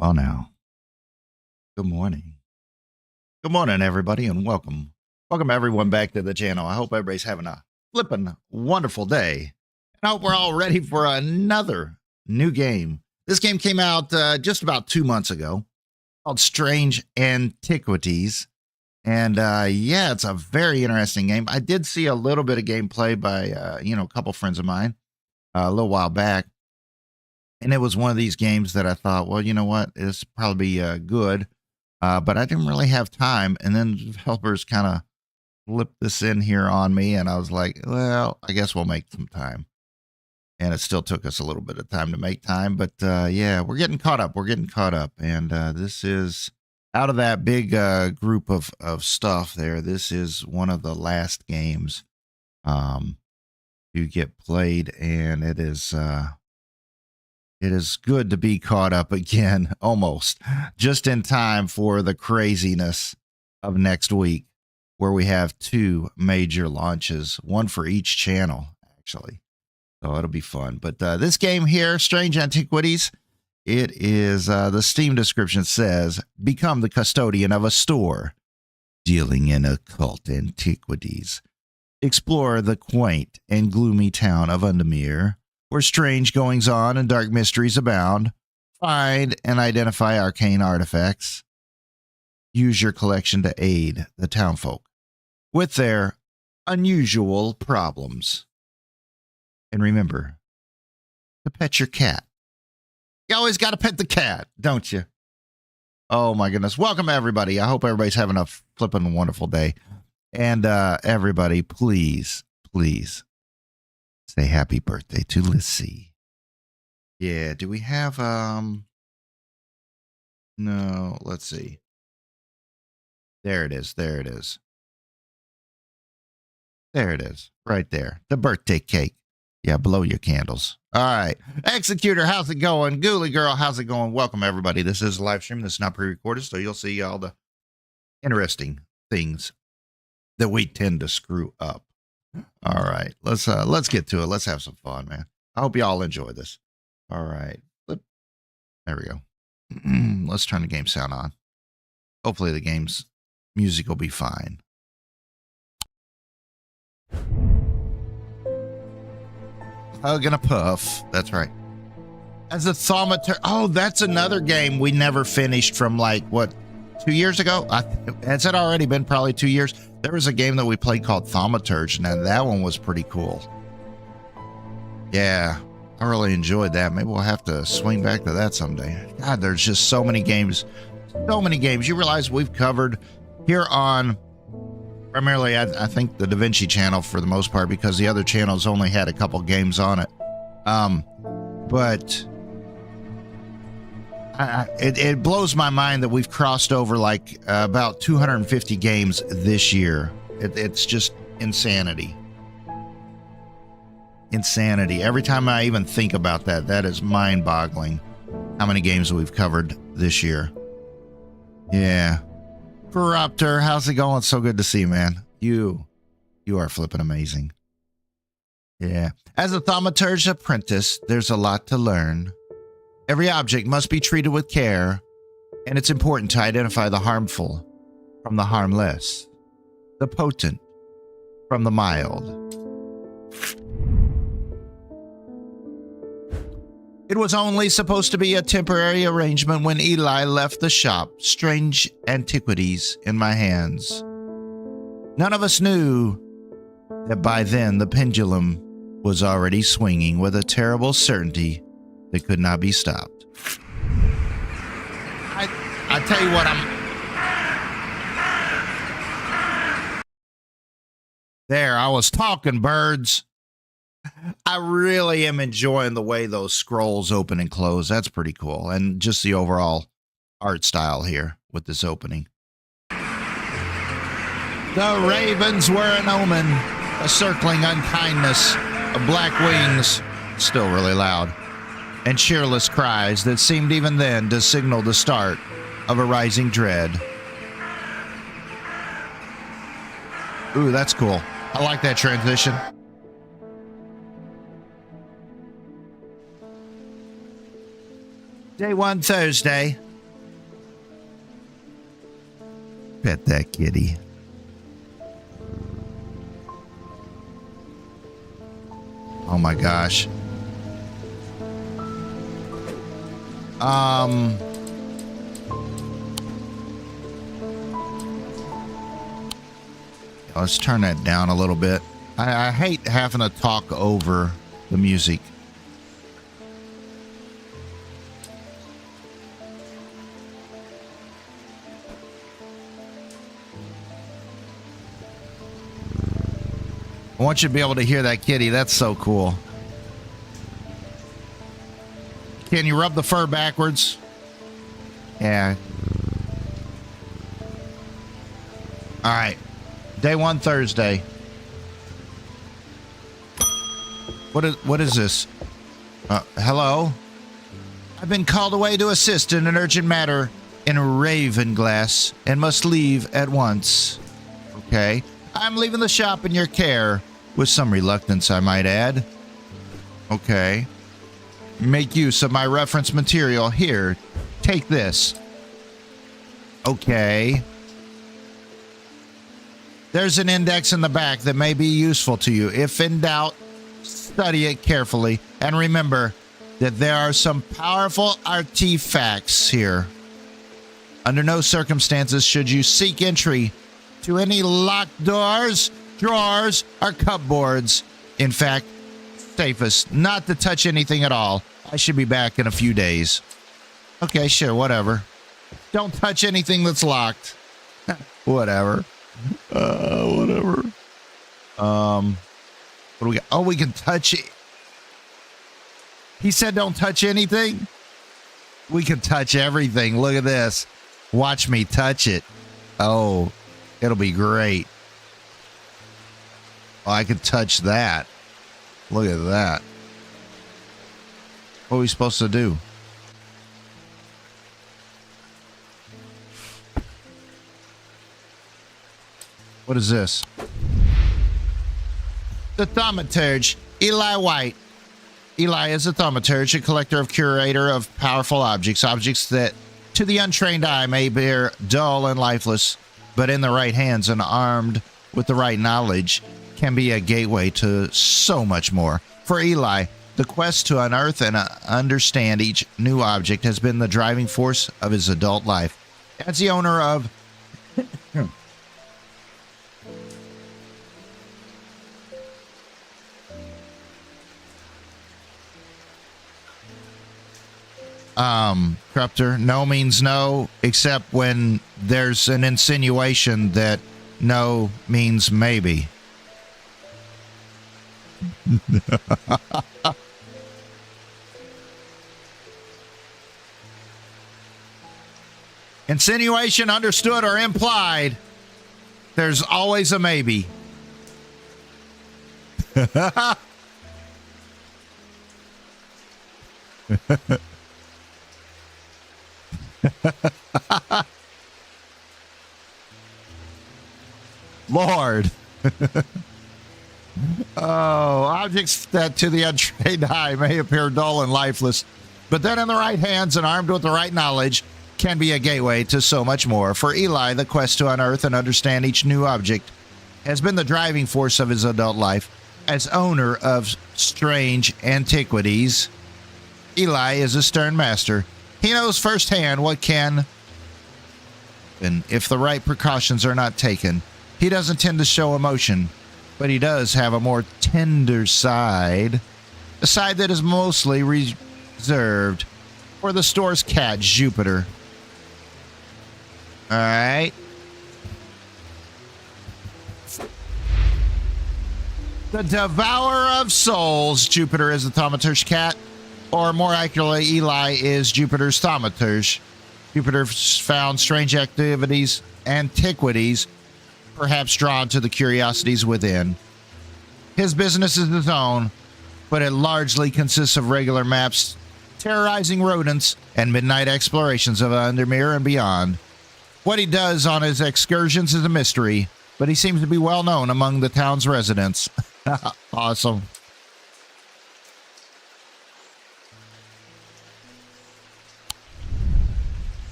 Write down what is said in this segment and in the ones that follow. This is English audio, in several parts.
Well, now, good morning. Good morning, everybody, and welcome. Welcome, everyone, back to the channel. I hope everybody's having a flippin' wonderful day. And I hope we're all ready for another new game. This game came out just about 2 months ago, called Strange Antiquities. And yeah, it's a very interesting game. I did see a little bit of gameplay by, a couple friends of mine a little while back. And it was one of these games that I thought, well, you know what, it's probably good, but I didn't really have time. And then the developers kind of flipped this in here on me, and I was like, well, I guess we'll make some time. And it still took us a little bit of time to make time, but yeah, we're getting caught up. We're getting caught up, and this is out of that big group of stuff there. This is one of the last games to get played, and it is good to be caught up again, almost just in time for the craziness of next week, where we have 2 major launches, one for each channel, actually. So it'll be fun. But this game here, Strange Antiquities, it is, the Steam description says, become the custodian of a store dealing in occult antiquities. Explore the quaint and gloomy town of Undermere, where strange goings-on and dark mysteries abound. Find and identify arcane artifacts. Use your collection to aid the townsfolk with their unusual problems. And remember to pet your cat. You always got to pet the cat, don't you? Oh, my goodness. Welcome, everybody. I hope everybody's having a flippin' wonderful day. And everybody, please, please, say happy birthday to Lissy. Yeah, do we have, no, let's see. There it is, there it is. There it is, right there. The birthday cake. Yeah, blow your candles. All right. Executor, how's it going? Ghoulie Girl, how's it going? Welcome, everybody. This is a live stream. This is not pre-recorded, so you'll see all the interesting things that we tend to screw up. All right, let's get to it. Let's have some fun, man. I hope you all enjoy this. All right, there we go. Let's turn the game sound on. Hopefully the game's music will be fine. Hug and a puff. That's right. As a thaumaturge. Oh, that's another game we never finished from, like, what, 2 years ago? Has it already been probably 2 years? There was a game that we played called Thaumaturge, and that one was pretty cool. Yeah, I really enjoyed that. Maybe we'll have to swing back to that someday. God, there's just so many games. So many games. You realize we've covered here on, primarily, I think, the Da Vinci channel for the most part, because the other channels only had a couple games on it. But it blows my mind that we've crossed over like about 250 games this year. It's just insanity. Insanity. Every time I even think about that, that is mind-boggling. How many games we've covered this year. Yeah. Corruptor, how's it going? So good to see you, man. You are flipping amazing. Yeah. As a thaumaturge apprentice, there's a lot to learn. Every object must be treated with care, and it's important to identify the harmful from the harmless, the potent from the mild. It was only supposed to be a temporary arrangement when Eli left the shop, Strange Antiquities in my hands. None of us knew that by then the pendulum was already swinging with a terrible certainty that could not be stopped. I tell you what, I was talking, birds. I really am enjoying the way those scrolls open and close. That's pretty cool. And just the overall art style here with this opening. The ravens were an omen, a circling unkindness of black wings, still really loud, and cheerless cries that seemed even then to signal the start of a rising dread. Ooh, that's cool. I like that transition. Day 1 Thursday. Pet that kitty. Oh my gosh. Let's turn that down a little bit. I hate having to talk over the music. I want you to be able to hear that kitty. That's so cool. Can you rub the fur backwards? Yeah. All right. Day 1 Thursday. What is this? Hello? I've been called away to assist in an urgent matter in Ravenglass and must leave at once. Okay. I'm leaving the shop in your care, with some reluctance, I might add. Okay. Make use of my reference material. Here, take this. Okay. There's an index in the back that may be useful to you. If in doubt, study it carefully. And remember that there are some powerful artifacts here. Under no circumstances should you seek entry to any locked doors, drawers, or cupboards. In fact, safest not to touch anything at all. I should be back in a few days. Okay, sure, whatever. Don't touch anything that's locked. Whatever. Whatever. What do we got? Oh, we can touch it. He said don't touch anything. We can touch everything. Look at this. Watch me touch it. Oh, it'll be great. Oh, I can touch that. Look at that. What are we supposed to do? What is this? The thaumaturge, Eli White. Eli is a thaumaturge, a collector of curator of powerful objects. Objects that to the untrained eye may appear dull and lifeless, but in the right hands and armed with the right knowledge can be a gateway to so much more. For Eli, the quest to unearth and understand each new object has been the driving force of his adult life. As the owner of Corruptor, no means no, except when there's an insinuation that no means maybe. Insinuation, understood or implied. There's always a maybe. Lord. Oh, objects that to the untrained eye may appear dull and lifeless, but then in the right hands and armed with the right knowledge can be a gateway to so much more. For Eli, the quest to unearth and understand each new object has been the driving force of his adult life. As owner of strange antiquities, Eli is a stern master. He knows firsthand what can, and if the right precautions are not taken. He doesn't tend to show emotion, but he does have a more tender side, a side that is mostly reserved for the store's cat, Jupiter. All right. The Devourer of Souls. Jupiter is the thaumaturge cat, or more accurately, Eli is Jupiter's thaumaturge. Jupiter found strange antiquities, perhaps drawn to the curiosities within. His business is his own, but it largely consists of regular maps, terrorizing rodents, and midnight explorations of Undermere and beyond. What he does on his excursions is a mystery, but he seems to be well known among the town's residents. Awesome.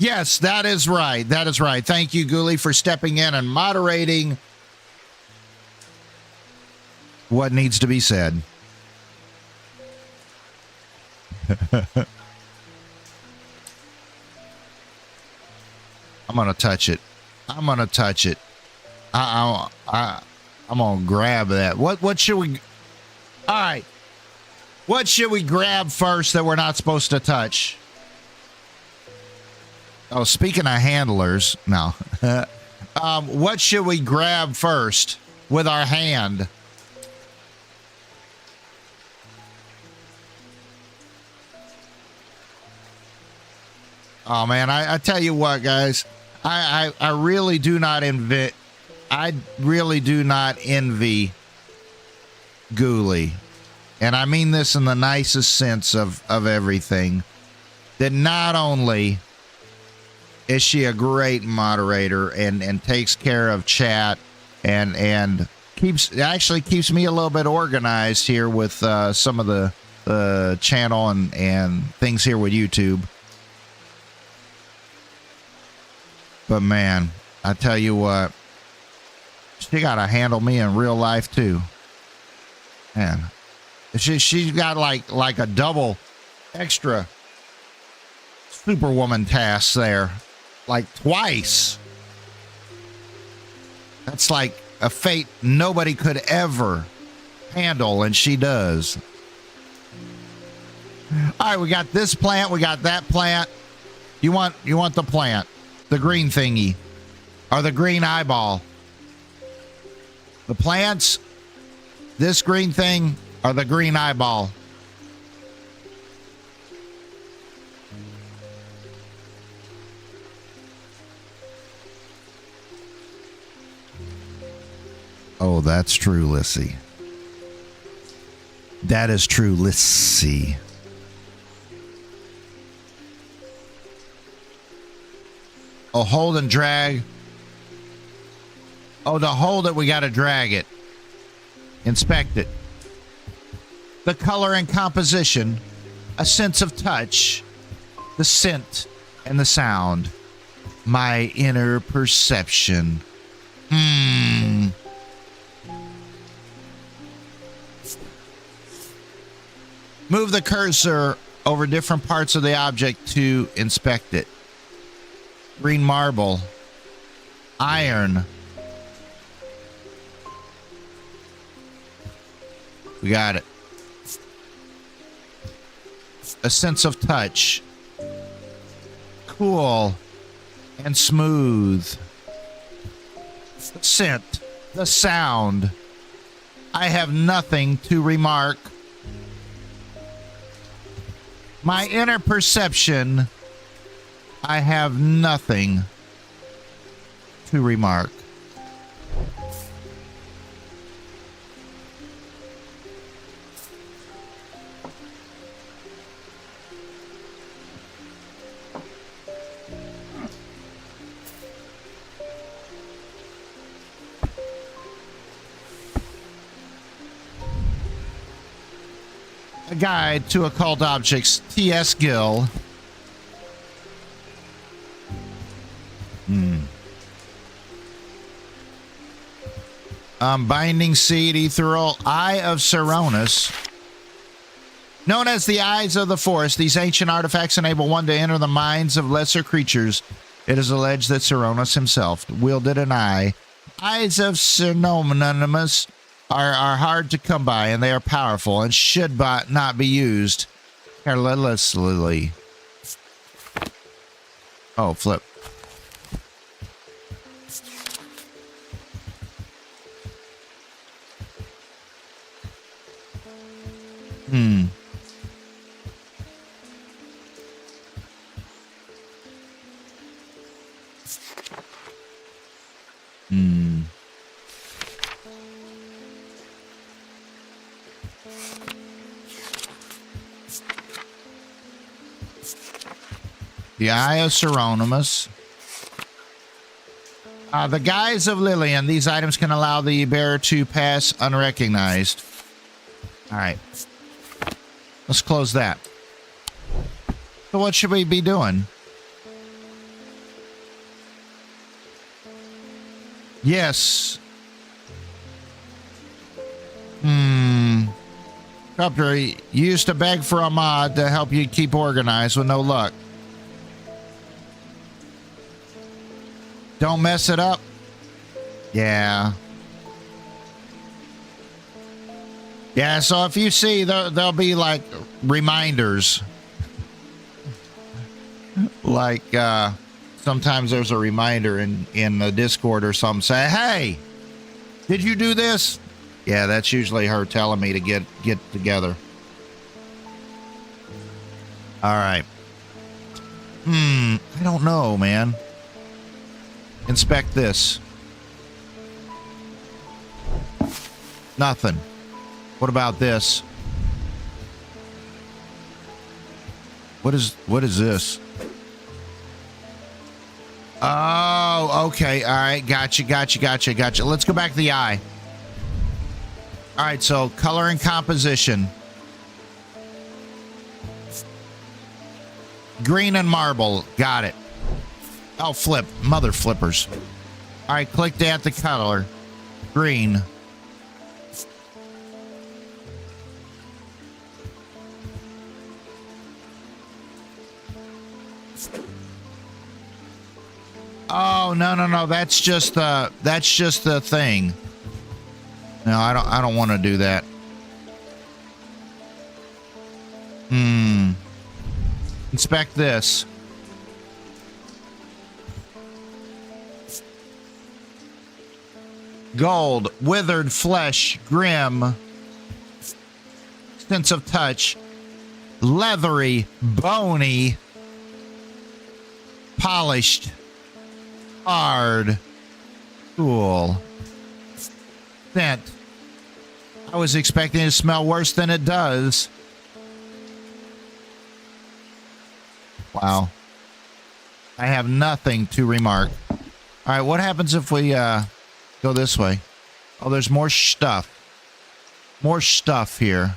Yes, that is right. That is right. Thank you, Ghoulie, for stepping in and moderating what needs to be said. I'm going to touch it. I'm going to touch it. I'm going to grab that. What should we... All right. What should we grab first that we're not supposed to touch? Oh, speaking of handlers, no. What should we grab first with our hand? Oh, man, I tell you what, guys. I really do not envy... I really do not envy Ghoulie. And I mean this in the nicest sense of everything. That not only... is she a great moderator and takes care of chat and actually keeps me a little bit organized here with some of the channel and things here with YouTube. But man, I tell you what, she got to handle me in real life too. Man, she's got like a double extra Superwoman task there. Like twice. That's like a fate nobody could ever handle, and she does. All right, we got this plant, we got that plant. You want the plant, the green thingy, or the green eyeball? The plants, this green thing, or the green eyeball? Oh, that's true, Lissy. That is true, Lissy. Oh, hold and drag. Oh, to hold it, we got to drag it. Inspect it. The color and composition, a sense of touch, the scent and the sound. My inner perception. Move the cursor over different parts of the object to inspect it. Green marble. Iron. We got it. A sense of touch. Cool and smooth. The scent. The sound. I have nothing to remark. My inner perception, I have nothing to remark. A Guide to Occult Objects, T.S. Gill. Binding Seed, Ethereal, Eye of Seronis. Known as the Eyes of the Forest, these ancient artifacts enable one to enter the minds of lesser creatures. It is alleged that Seronis himself wielded an eye. Eyes of Seronis are hard to come by, and they are powerful and should not be used carelessly. Oh, flip. The Eye of Seronis. The Guise of Lillian. These items can allow the bearer to pass unrecognized. All right. Let's close that. So what should we be doing? Yes. Copter, you used to beg for a mod to help you keep organized with no luck. Don't mess it up. Yeah. Yeah, so if you see, there'll be like reminders. Like, sometimes there's a reminder in the Discord or something say, hey, did you do this? Yeah, that's usually her telling me to get together. All right. I don't know, man. Inspect this. Nothing. What about this? What is this? Oh, okay. All right. Gotcha. Let's go back to the eye. All right. So color and composition. Green and marble. Got it. Oh, flip. Mother flippers. All right. Click to add the color. Green. Oh, no. That's just the thing. No, I don't want to do that. Inspect this. Gold, withered flesh, grim, sense of touch, leathery, bony, polished, hard, cool. Scent. I was expecting it to smell worse than it does. Wow. I have nothing to remark. All right, what happens if we go this way? Oh, there's more stuff. More stuff here.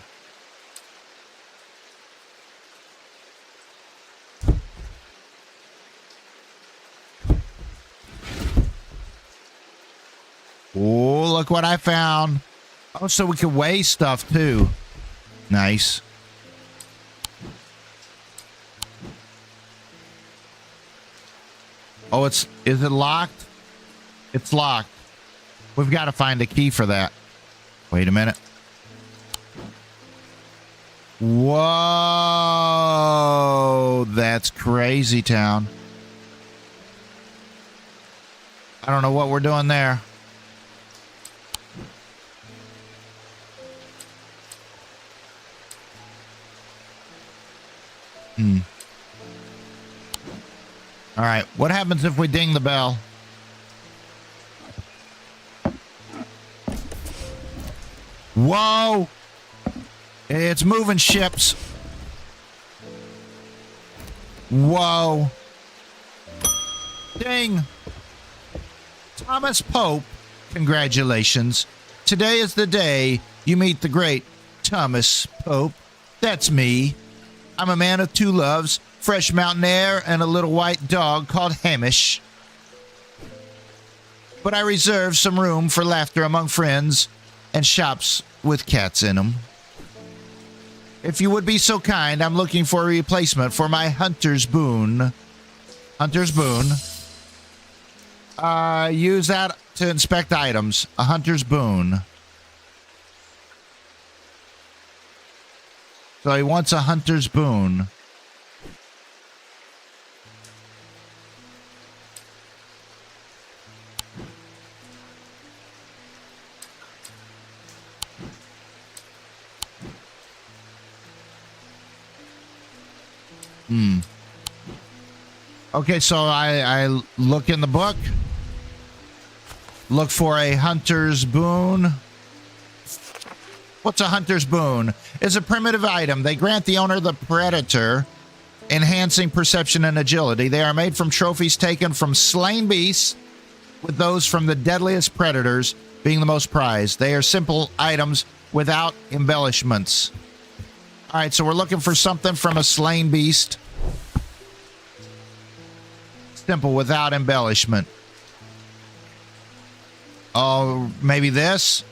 Oh, look what I found. Oh, so we can weigh stuff too. Nice. Oh, is it locked? It's locked. We've got to find a key for that. Wait a minute. Whoa, that's crazy town. I don't know what we're doing there. All right, what happens if we ding the bell? Whoa! It's moving ships. Whoa. Ding. Thomas Pope, congratulations. Today is the day you meet the great Thomas Pope. That's me. I'm a man of two loves, fresh mountain air and a little white dog called Hamish. But I reserve some room for laughter among friends and shops with cats in them. If you would be so kind, I'm looking for a replacement for my hunter's boon. Hunter's boon. Use that to inspect items. A hunter's boon. So he wants a hunter's boon. Okay, so I look in the book. Look for a hunter's boon. What's a hunter's boon? It's a primitive item. They grant the owner the predator, enhancing perception and agility. They are made from trophies taken from slain beasts, with those from the deadliest predators being the most prized. They are simple items without embellishments. All right, so we're looking for something from a slain beast. Simple, without embellishment. Oh, maybe this?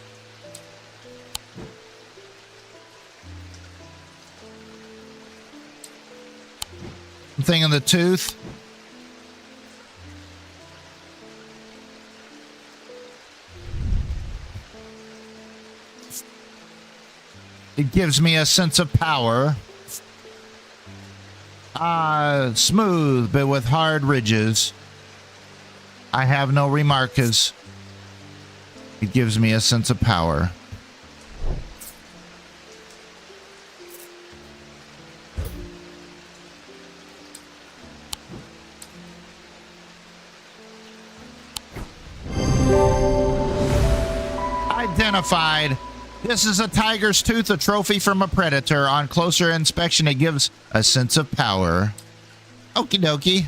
I'm thinking the tooth. It gives me a sense of power. Smooth, but with hard ridges. I have no remarks. It gives me a sense of power. Identified. This is a tiger's tooth, a trophy from a predator. On closer inspection, it gives a sense of power. Okie dokie.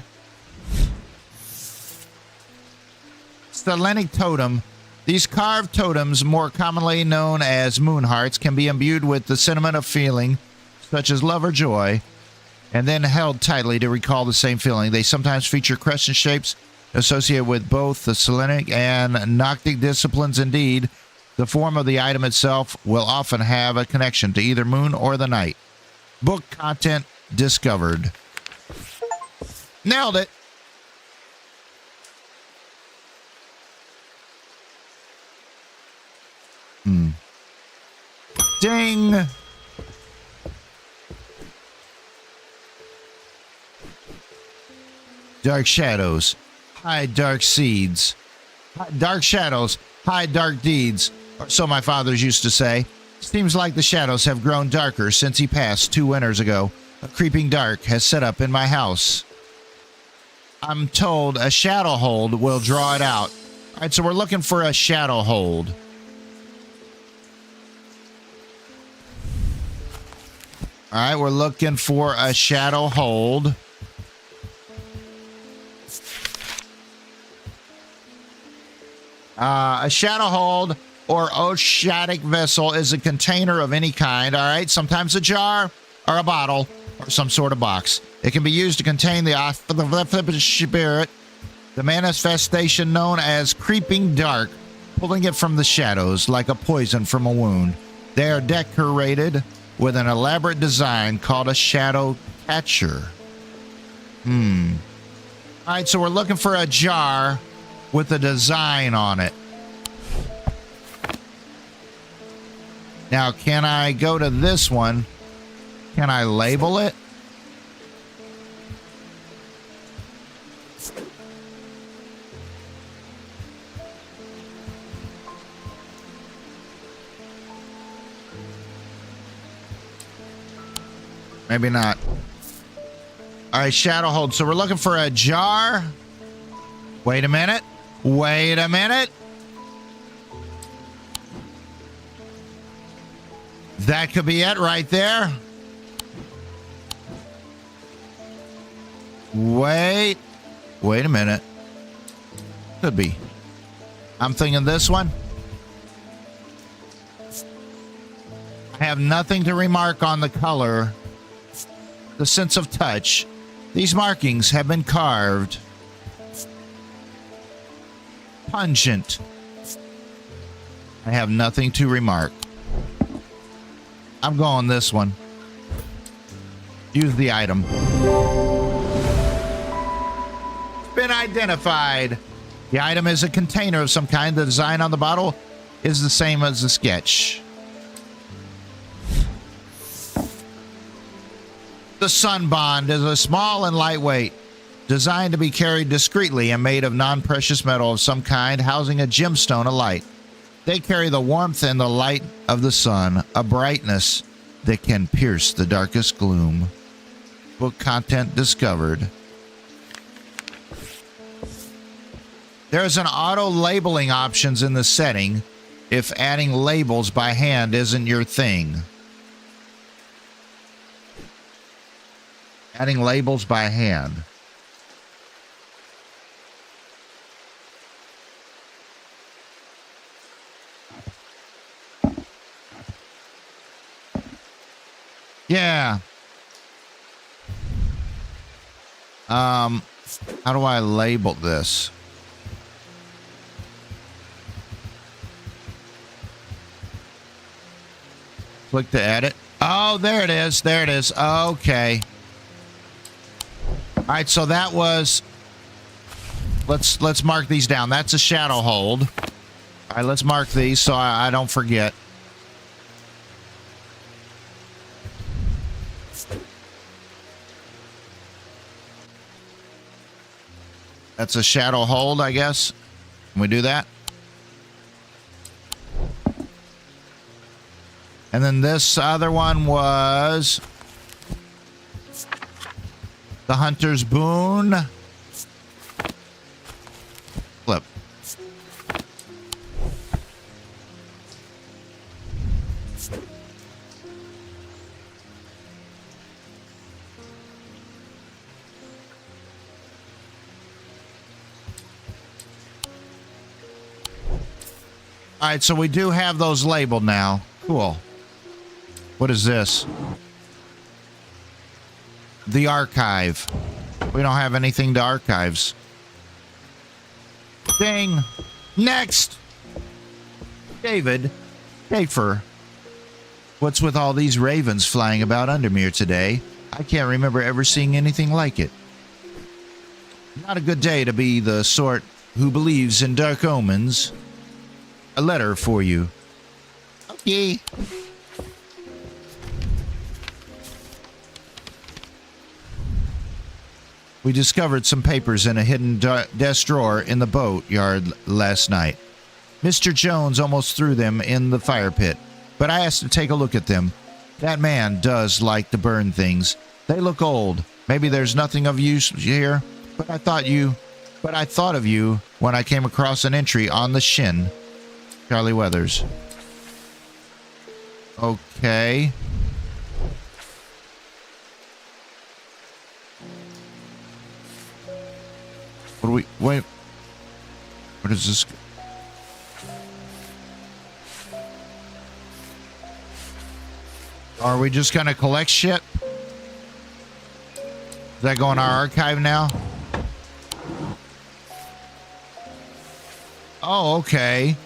Stalenic totem. These carved totems, more commonly known as moon hearts, can be imbued with the sentiment of feeling, such as love or joy, and then held tightly to recall the same feeling. They sometimes feature crescent shapes associated with both the Selenic and Noctic disciplines. Indeed, the form of the item itself will often have a connection to either moon or the night. Book content discovered. Nailed it. Ding. Dark shadows. Hide dark seeds. Dark shadows. Hide dark deeds. Or so my fathers used to say. Seems like the shadows have grown darker since he passed 2 winters ago. A creeping dark has set up in my house. I'm told a shadow hold will draw it out. All right, so we're looking for a shadow hold. All right, we're looking for a shadow hold. A shadow hold or oceanic vessel is a container of any kind, all right? Sometimes a jar or a bottle or some sort of box. It can be used to contain the spirit, the manifestation known as creeping dark, pulling it from the shadows like a poison from a wound. They are decorated with an elaborate design called a shadow catcher. All right, so we're looking for a jar with a design on it. Now, can I go to this one? Can I label it? Maybe not. All right, shadow hold. So we're looking for a jar. Wait a minute. Wait a minute. That could be it right there. Wait a minute. Could be. I'm thinking this one. I have nothing to remark on the color. The sense of touch. These markings have been carved. Pungent. I have nothing to remark. I'm going this one. Use the item. Been identified. The item is a container of some kind. The design on the bottle is the same as the sketch. The Sun Bond is a small and lightweight, designed to be carried discreetly and made of non-precious metal of some kind, housing a gemstone alight. They carry the warmth and the light of the sun, a brightness that can pierce the darkest gloom. Book content discovered. There's an auto labeling options in the setting if adding labels by hand isn't your thing. Adding labels by hand. Yeah. How do I label this? Click to edit. Oh, there it is. There it is. Okay. All right, so that was... Let's mark these down. That's a shadow hold. All right, let's mark these so I don't forget. That's a shadow hold, I guess. Can we do that? And then this other one was the Hunter's Boon. Flip. All right, so we do have those labeled now. Cool. What is this? The archive. We don't have anything to archives. Ding. Next. David. Schaefer. What's with all these ravens flying about Undermere today? I can't remember ever seeing anything like it. Not a good day to be the sort who believes in dark omens. A letter for you. Okay. We discovered some papers in a hidden desk drawer in the boat yard last night. Mr. Jones almost threw them in the fire pit, but I asked to take a look at them. That man does like to burn things. They look old. Maybe there's nothing of use here, but I thought of you when I came across an entry on the shin. Charlie Weathers. Okay. What do we... Wait. What is this? Are we just gonna collect shit? Does that go in our archive now? Oh, okay.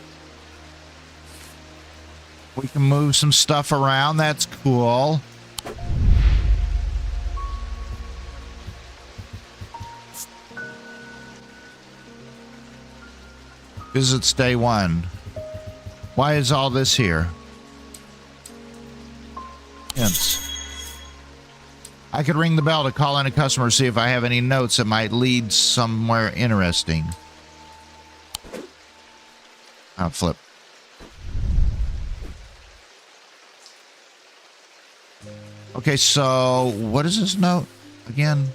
We can move some stuff around. That's cool. Visits day 1. Why is all this here? Hints. I could ring the bell to call in a customer, see if I have any notes that might lead somewhere interesting. I'll flip. Okay, so what is this note again?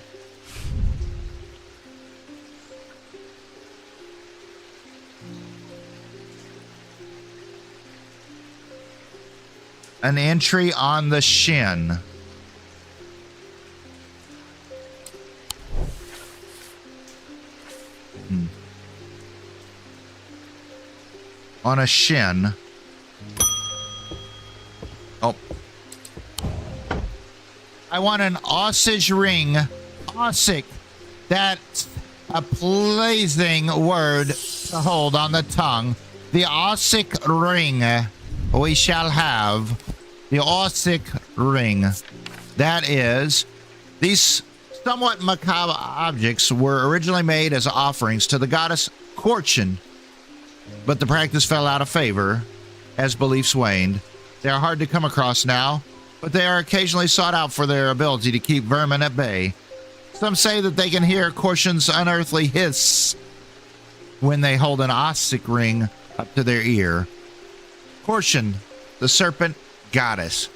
An entry on the shin. On a shin. Oh. I want an Osage ring. Ossic. That's a pleasing word to hold on the tongue. The Ossic ring. We shall have the Ossic ring. That is, these somewhat macabre objects were originally made as offerings to the goddess Fortune, but the practice fell out of favor as beliefs waned. They are hard to come across now, but they are occasionally sought out for their ability to keep vermin at bay. Some say that they can hear Cortian's unearthly hiss when they hold an Ossic ring up to their ear. Cortian, the serpent goddess.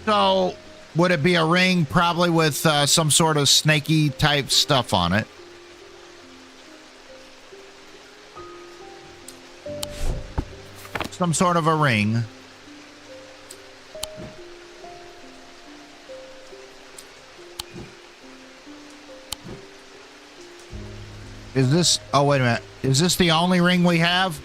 So, would it be a ring probably with some sort of snaky type stuff on it? Some sort of a ring. Is this... Oh, wait a minute. Is this the only ring we have?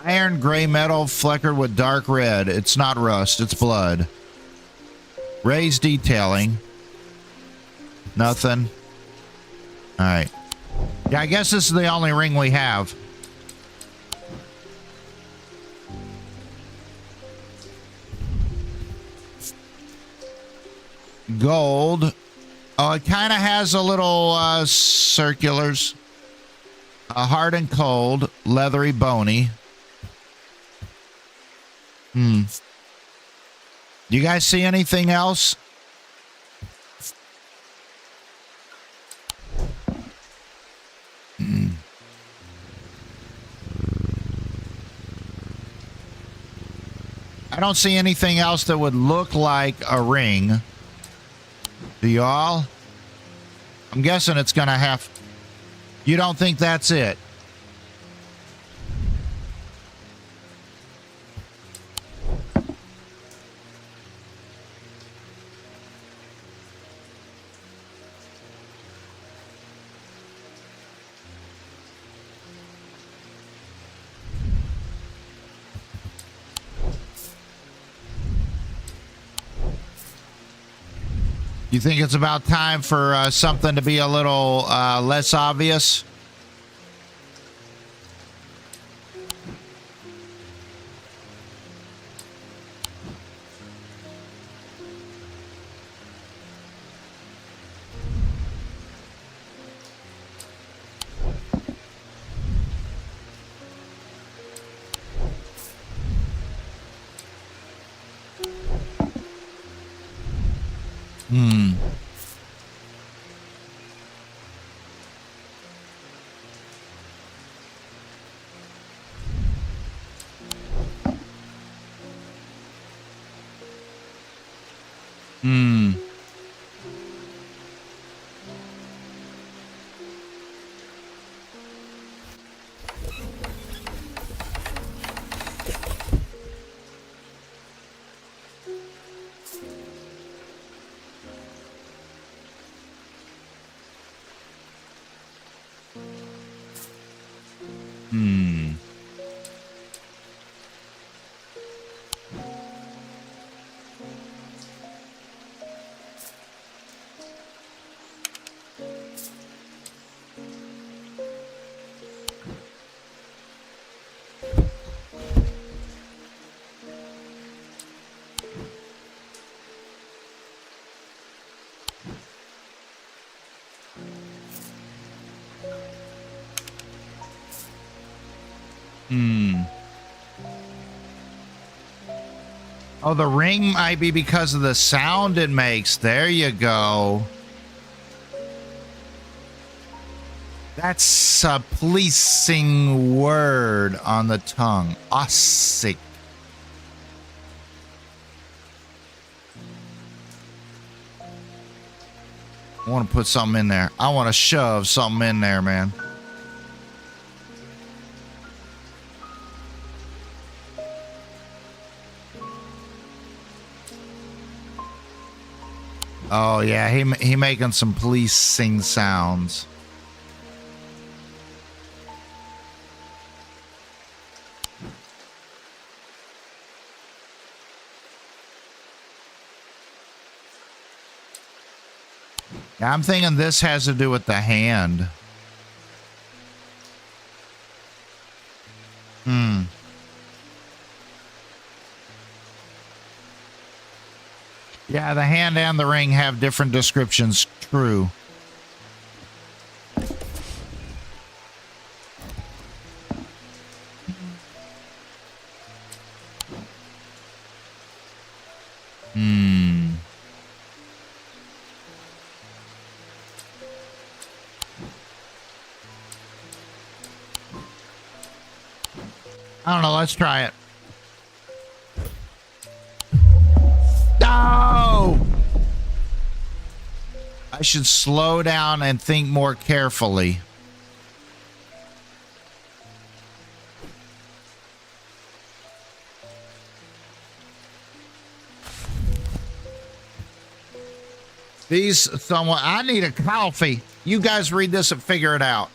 Iron gray metal fleckered with dark red. It's not rust, it's blood. Raised detailing. Nothing. All right. Yeah, I guess this is the only ring we have. Gold. Oh, it kind of has a little circulars. Hard and cold. Leathery, bony. Do you guys see anything else? I don't see anything else that would look like a ring. Do y'all? I'm guessing it's gonna have... You don't think that's it? You think it's about time for something to be a little less obvious? Oh, the ring might be because of the sound it makes. There you go. That's a pleasing word on the tongue. Ossic. I want to put something in there. I want to shove something in there, man. Oh yeah, he making some pleasing sounds. Yeah, I'm thinking this has to do with the hand. Yeah, the hand and the ring have different descriptions. True. I don't know. Let's try it. No! I should slow down and think more carefully. I need a coffee. You guys read this and figure it out.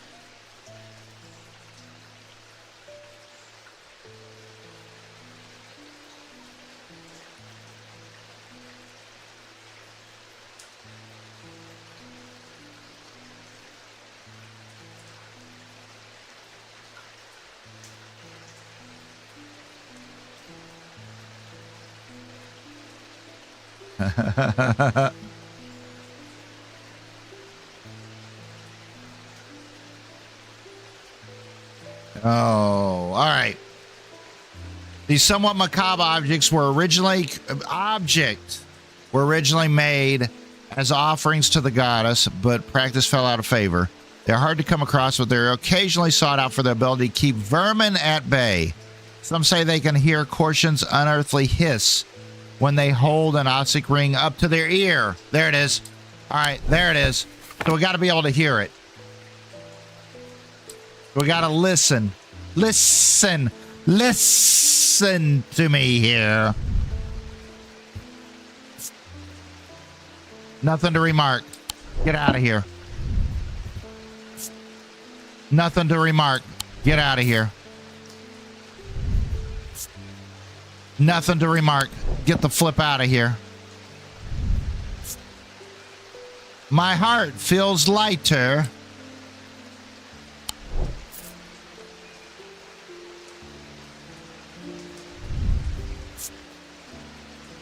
Oh, all right. These somewhat macabre objects were originally made as offerings to the goddess, but practice fell out of favor. They're hard to come across, but they're occasionally sought out for their ability to keep vermin at bay. Some say they can hear Korshin's unearthly hiss when they hold an Ossic ring up to their ear. There it is. All right, there it is. So we got to be able to hear it. We got to listen. Listen to me here. Nothing to remark. Get out of here. Nothing to remark. Get out of here. Nothing to remark. Get the flip out of here. My heart feels lighter.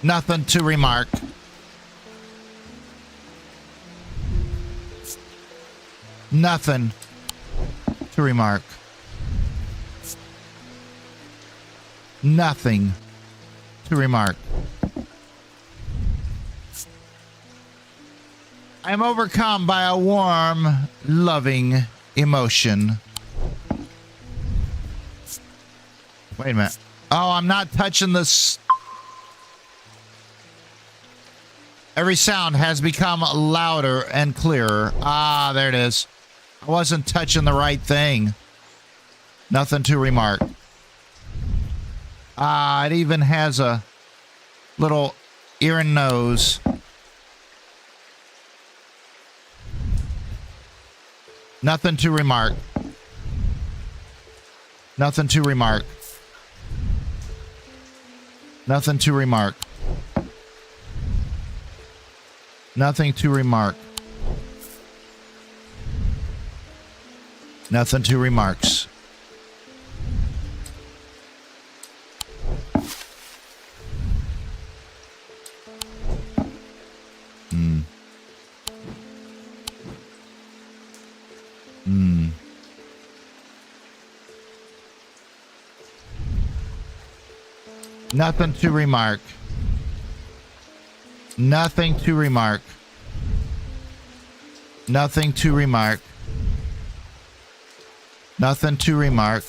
Nothing to remark. Nothing to remark. Nothing to remark. I am overcome by a warm, loving emotion. Wait a minute. Oh, I'm not touching this. Every sound has become louder and clearer. Ah, there it is. I wasn't touching the right thing. Nothing to remark. Ah, it even has a little ear and nose. Nothing to remark. Nothing to remark. Nothing to remark. Nothing to remark. Nothing to remarks. Nothing to remark. Nothing to remark. Nothing to remark. Nothing to remark.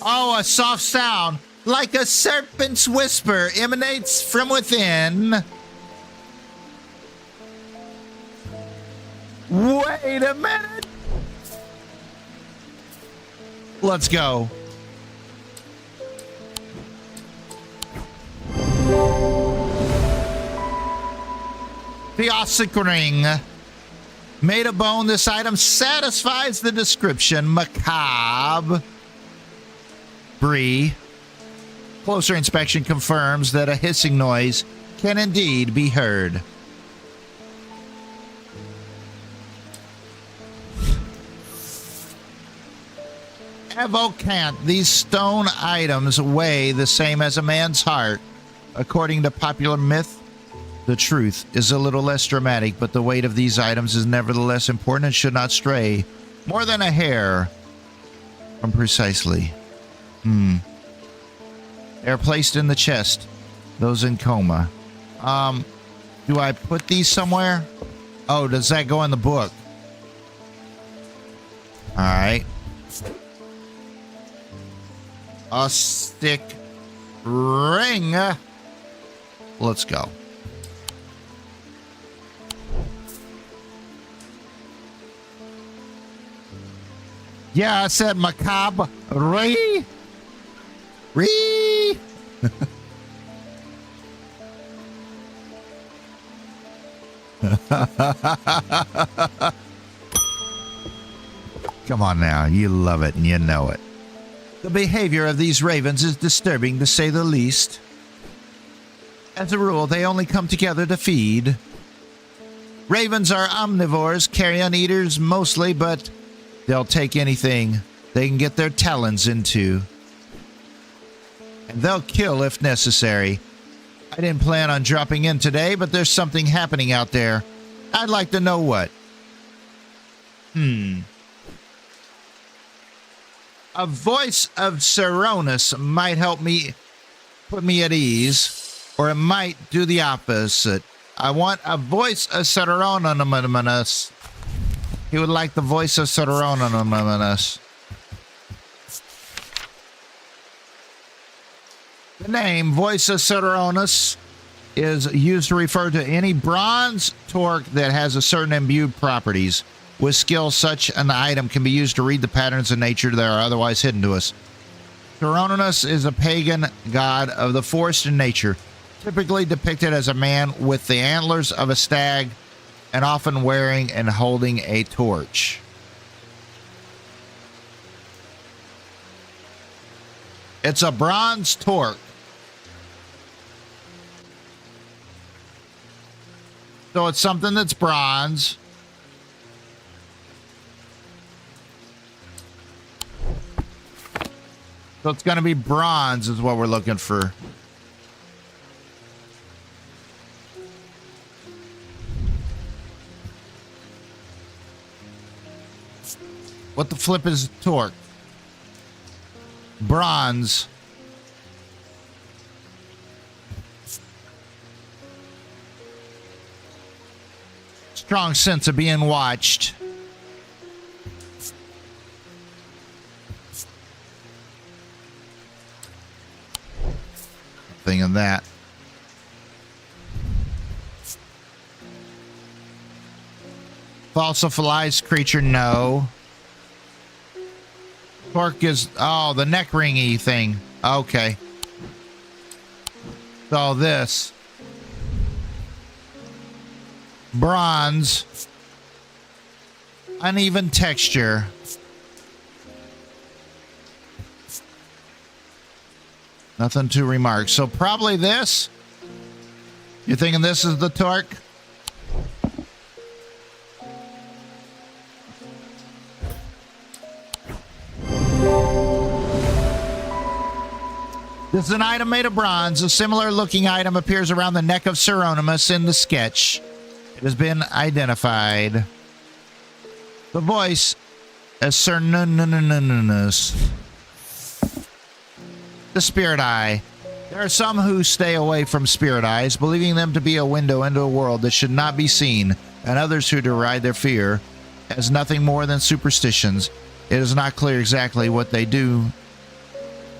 Oh, a soft sound, like a serpent's whisper, emanates from within. Wait a minute. Let's go. The Ossic ring. Made of bone, this item satisfies the description. Macabre. Brie. Closer inspection confirms that a hissing noise can indeed be heard. Evocant. These stone items weigh the same as a man's heart. According to popular myth, the truth is a little less dramatic, but the weight of these items is nevertheless important and should not stray more than a hair from precisely. They're placed in the chest, those in coma. Do I put these somewhere? Oh, does that go in the book? All right. A stick ring. Let's go. Yeah, I said macabre. Ree. Come on now. You love it and you know it. The behavior of these ravens is disturbing, to say the least. As a rule, they only come together to feed. Ravens are omnivores, carrion eaters mostly, but they'll take anything they can get their talons into. and they'll kill if necessary. I didn't plan on dropping in today, but there's something happening out there. I'd like to know what. A voice of Seronus might help me, put me at ease, or it might do the opposite. I want a voice of Seronus. He would like the voice of Seronus. The name Voice of Seronus is used to refer to any bronze torque that has a certain imbued properties. With skill, such an item can be used to read the patterns of nature that are otherwise hidden to us. Seronus is a pagan god of the forest and nature, typically depicted as a man with the antlers of a stag and often wearing and holding a torch. It's a bronze torque. So it's something that's bronze. So it's going to be bronze is what we're looking for. What the flip is torque? Bronze. Strong sense of being watched. Thing of that. Fossilized creature, no. Torque is, oh, the neck ringy thing. Okay. So this. Bronze. Uneven texture. Nothing to remark. So probably this. You thinking this is the torque? This is an item made of bronze. A similar looking item appears around the neck of Seronus in the sketch. It has been identified. The voice as Seronus. The spirit eye. There are some who stay away from spirit eyes, believing them to be a window into a world that should not be seen, and others who deride their fear as nothing more than superstitions. It is not clear exactly what they do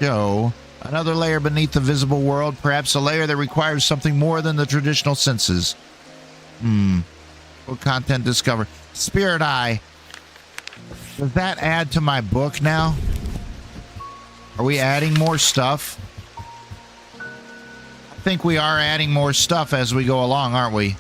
show. Another layer beneath the visible world, perhaps a layer that requires something more than the traditional senses. What content discovered? Spirit eye. Does that add to my book now? Are we adding more stuff? I think we are adding more stuff as we go along, aren't we?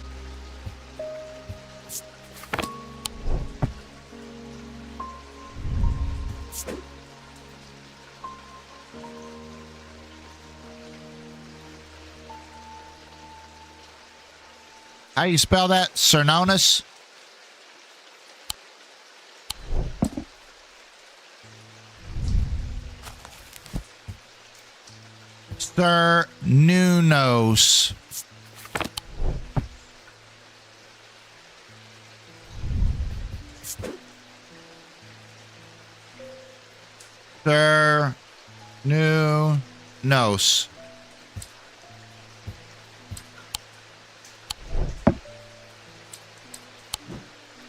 How do you spell that? Seronus? Seronus. Seronus.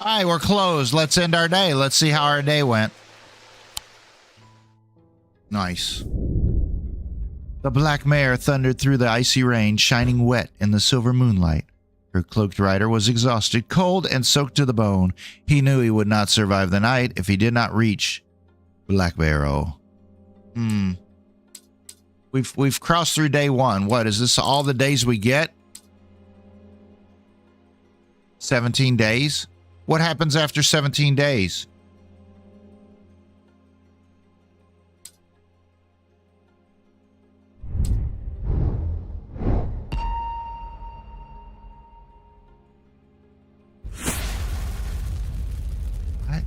All right, we're closed. Let's end our day. Let's see how our day went. Nice. The black mare thundered through the icy rain, shining wet in the silver moonlight. Her cloaked rider was exhausted, cold, and soaked to the bone. He knew he would not survive the night if he did not reach Black Barrow. We've crossed through day one. What, is this all the days we get? 17 days? What happens after 17 days? What?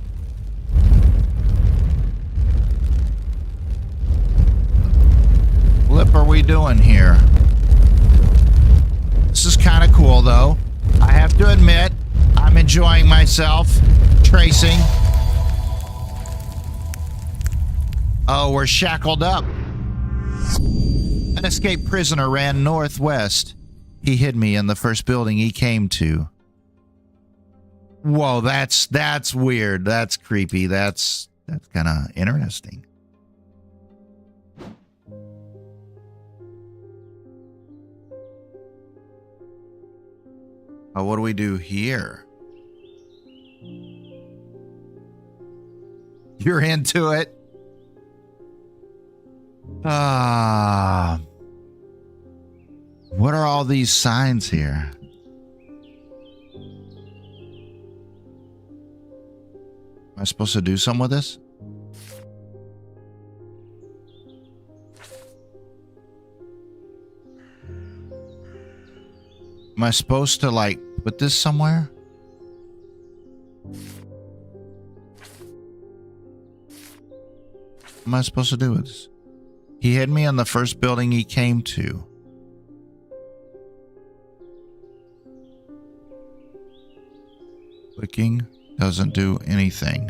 Flip, are we doing here? This is kind of cool, though. I have to admit, I'm enjoying myself tracing. Oh, we're shackled up. An escaped prisoner ran northwest. He hid me in the first building he came to. Whoa, that's weird. That's creepy. That's kind of interesting. Oh, what do we do here? You're into it? What are all these signs here? Am I supposed to do something with this? Am I supposed to, like, put this somewhere? What am I supposed to do with this? He hid me in the first building he came to. Clicking doesn't do anything.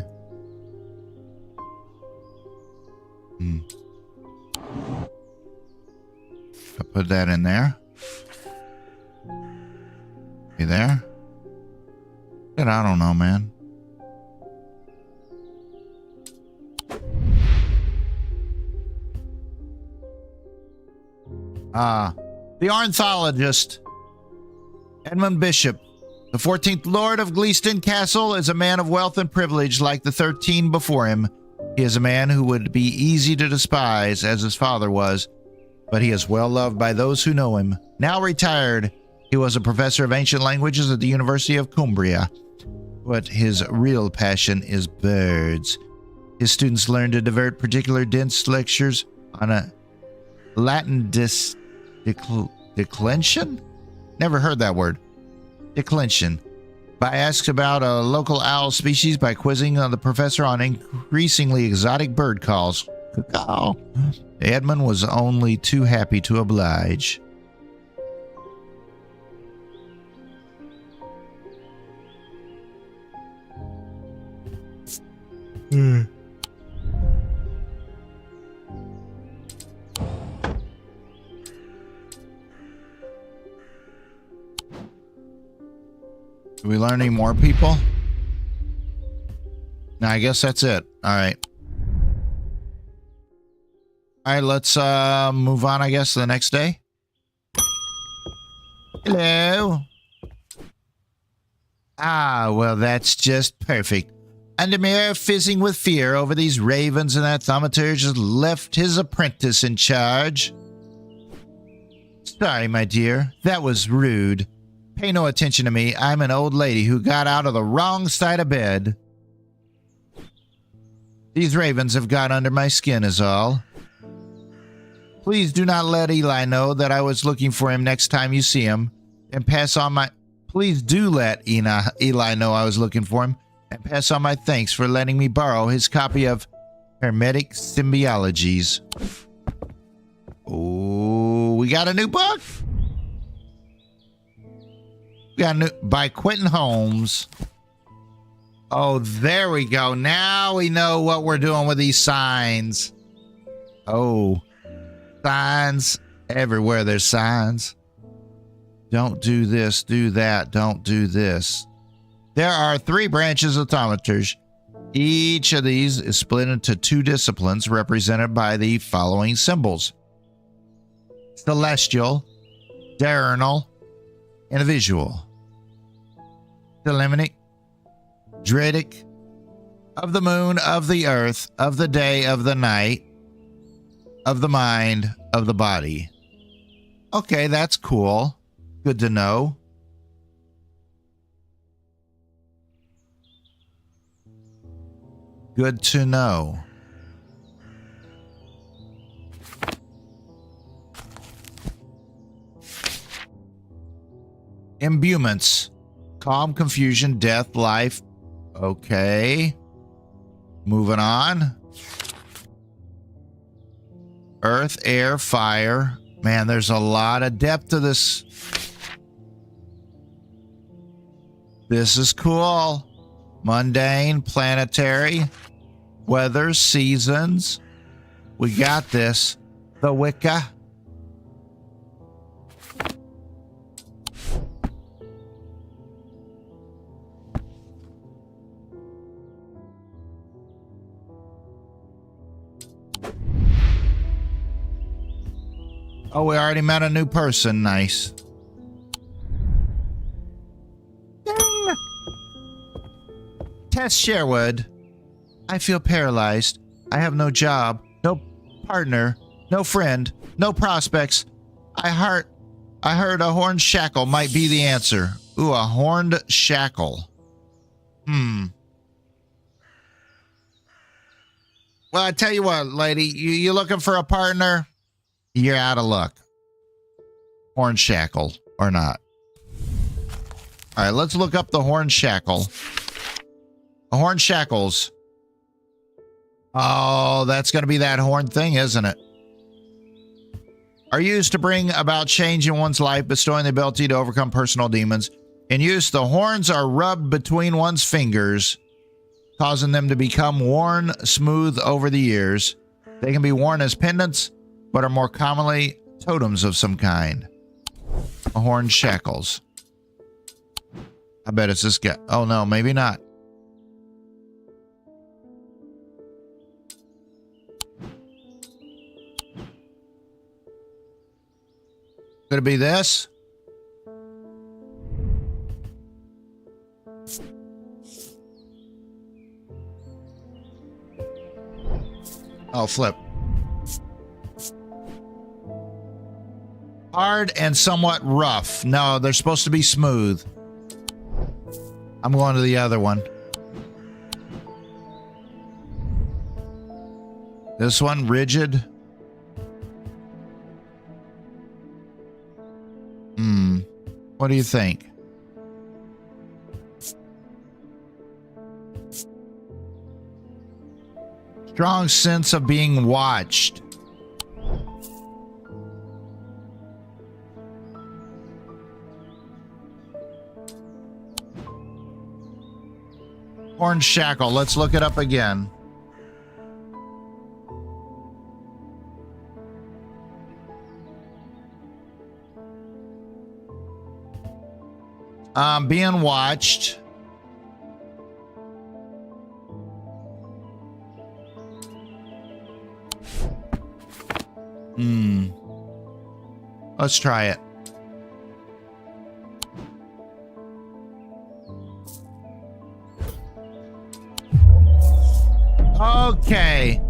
I put that in there. You there? I don't know, man. The ornithologist, Edmund Bishop, the 14th Lord of Gleeston Castle, is a man of wealth and privilege like the 13 before him. He is a man who would be easy to despise, as his father was, but he is well loved by those who know him. Now retired, he was a professor of ancient languages at the University of Cumbria, but his real passion is birds. His students learn to divert particular dense lectures on a Latin declension? Never heard that word. Declension. By asks about a local owl species by quizzing the professor on increasingly exotic bird calls. Cacao. Edmund was only too happy to oblige. Do we learn any more people? No, I guess that's it. All right. All right, let's move on, I guess, to the next day. Hello. Ah, well, that's just perfect. Undermere, fizzing with fear over these ravens and that thaumaturge, has left his apprentice in charge. Sorry, my dear. That was rude. Pay no attention to me. I'm an old lady who got out of the wrong side of bed. These ravens have got under my skin is all. Please do not let Eli know that I was looking for him next time you see him. And pass on my... Please do let Eli know I was looking for him. And pass on my thanks for letting me borrow his copy of Hermetic Symbiologies. Oh, we got a new book? We got a new... By Quentin Holmes. Oh, there we go. Now we know what we're doing with these signs. Oh, signs. Everywhere there's signs. Don't do this, do that, don't do this. There are 3 branches of thaumaturgy. Each of these is split into 2 disciplines represented by the following symbols: celestial, diurnal, and visual. Thelemic, Dredic, of the moon, of the earth, of the day, of the night, of the mind, of the body. Okay, that's cool. Good to know. Good to know. Imbuements. Calm, confusion, death, life. Okay. Moving on. Earth, air, fire, Man, there's a lot of depth to this. This is cool. Mundane, planetary, weather, seasons. We got this. The Wicca. Oh, we already met a new person. Nice. Ding. Tess Sherwood. I feel paralyzed. I have no job, no partner, no friend, no prospects. I heard a horned shackle might be the answer. Ooh, a horned shackle. Well, I tell you what, lady, you looking for a partner? You're out of luck. Horn shackle or not. All right, let's look up the horn shackle. The horn shackles. Oh, that's going to be that horn thing, isn't it? Are used to bring about change in one's life, bestowing the ability to overcome personal demons. In use, the horns are rubbed between one's fingers, causing them to become worn smooth over the years. They can be worn as pendants, but are more commonly totems of some kind. Horn shackles. I bet it's this guy. Oh no, maybe not. Could it be this? Oh, flip. Hard and somewhat rough. No, they're supposed to be smooth. I'm going to the other one. This one, rigid. What do you think? Strong sense of being watched. Horn shackle. Let's look it up again. Being watched. Let's try it. Okay.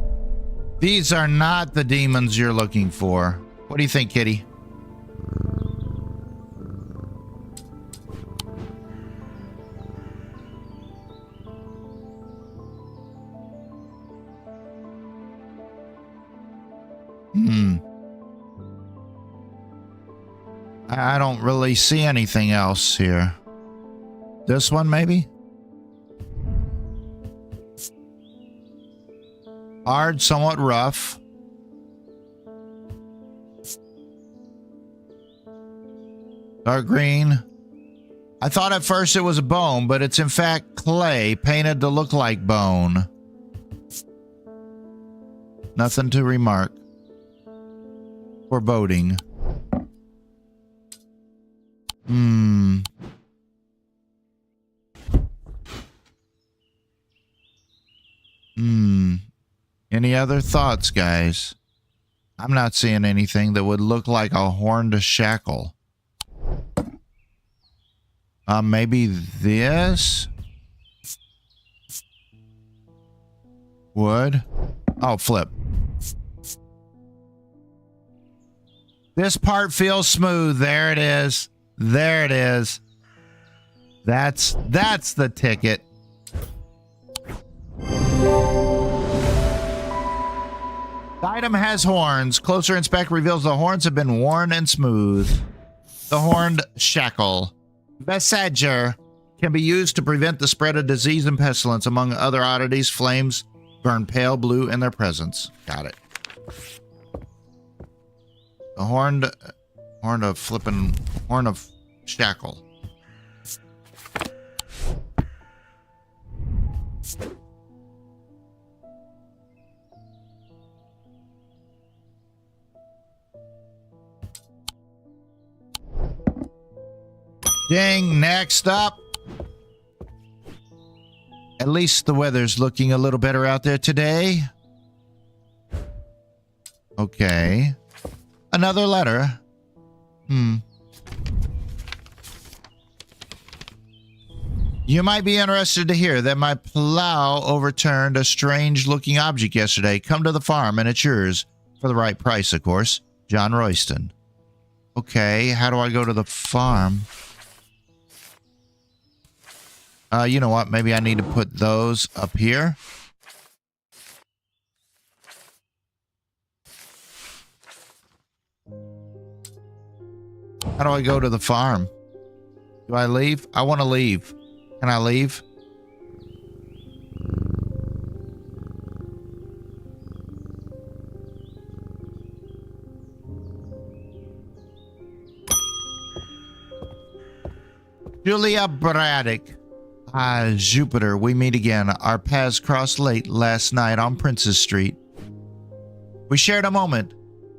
These are not the demons you're looking for. What do you think, Kitty? I don't really see anything else here. This one, maybe? Hard, somewhat rough. Dark green. I thought at first it was bone, but it's in fact clay painted to look like bone. Nothing to remark. Foreboding. Any other thoughts, guys? I'm not seeing anything that would look like a horned shackle. Maybe this? Wood? Oh, flip. This part feels smooth. There it is. There it is. That's the ticket. The item has horns. Closer inspect reveals the horns have been worn and smooth. The horned shackle. Bessager can be used to prevent the spread of disease and pestilence. Among other oddities, flames burn pale blue in their presence. Got it. A horn of shackle. Ding, next up. At least the weather's looking a little better out there today. Okay. Another letter. You might be interested to hear that my plow overturned a strange-looking object yesterday. Come to the farm and it's yours. For the right price, of course. John Royston. Okay, how do I go to the farm? You know what? Maybe I need to put those up here. How do I go to the farm? Do I leave? I want to leave. Can I leave? Julia Braddock. Ah, Jupiter, we meet again. Our paths crossed late last night on Princess Street. We shared a moment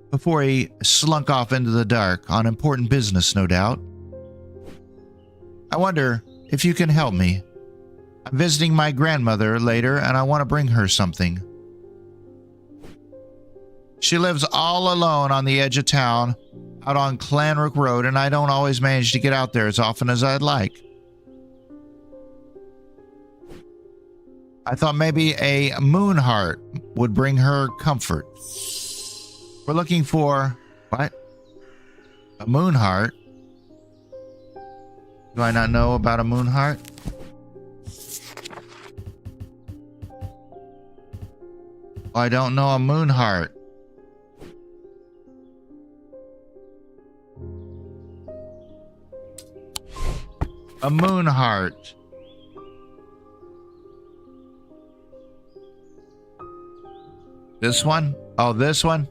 before he slunk off into the dark on important business, no doubt. I wonder if you can help me. I'm visiting my grandmother later, and I want to bring her something. She lives all alone on the edge of town, out on Clanrook Road, and I don't always manage to get out there as often as I'd like. I thought maybe a moon heart would bring her comfort. We're looking for... what? A moon heart? Do I not know about a moon heart? I don't know a moon heart. A moon heart. This one? Oh, this one?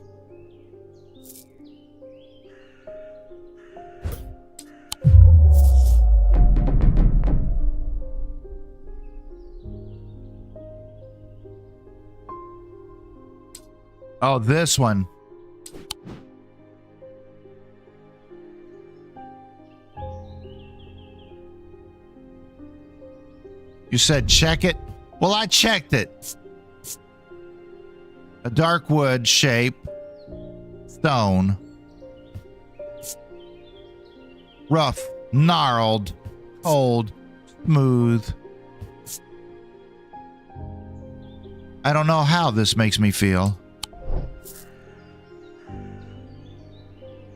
Oh, this one. You said check it? Well, I checked it. A dark wood shape. Stone. Rough, gnarled, cold, smooth. I don't know how this makes me feel.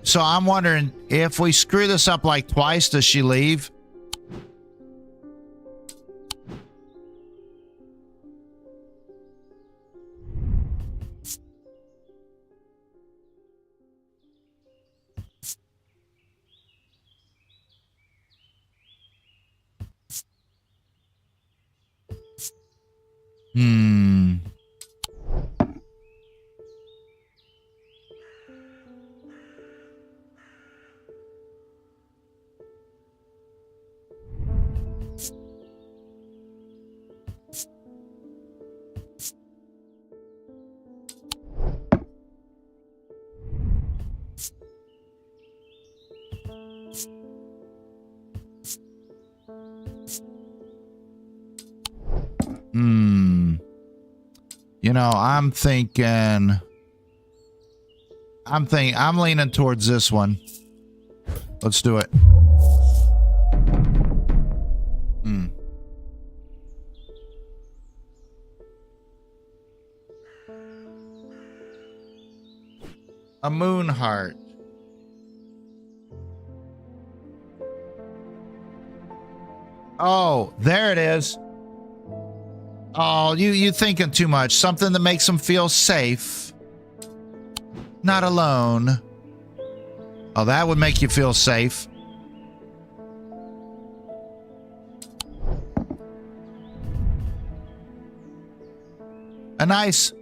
So I'm wondering, if we screw this up like twice, does she leave? You know, I'm leaning towards this one. Let's do it. A moon heart. Oh, there it is. Oh, you thinking too much. Something that makes them feel safe. Not alone. Oh, that would make you feel safe. A nice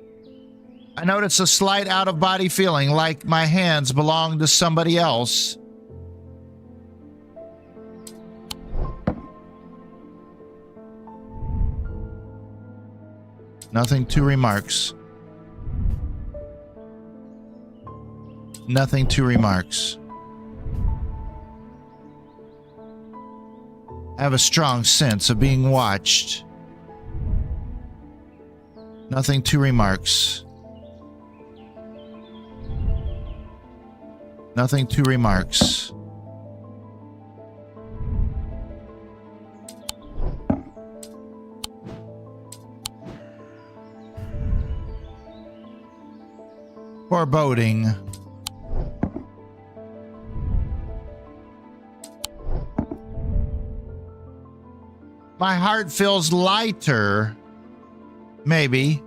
I notice a slight out-of-body feeling, like my hands belong to somebody else. Nothing to remarks. Nothing to remarks. I have a strong sense of being watched. Nothing to remarks. Nothing to remarks. Foreboding. My heart feels lighter. Maybe.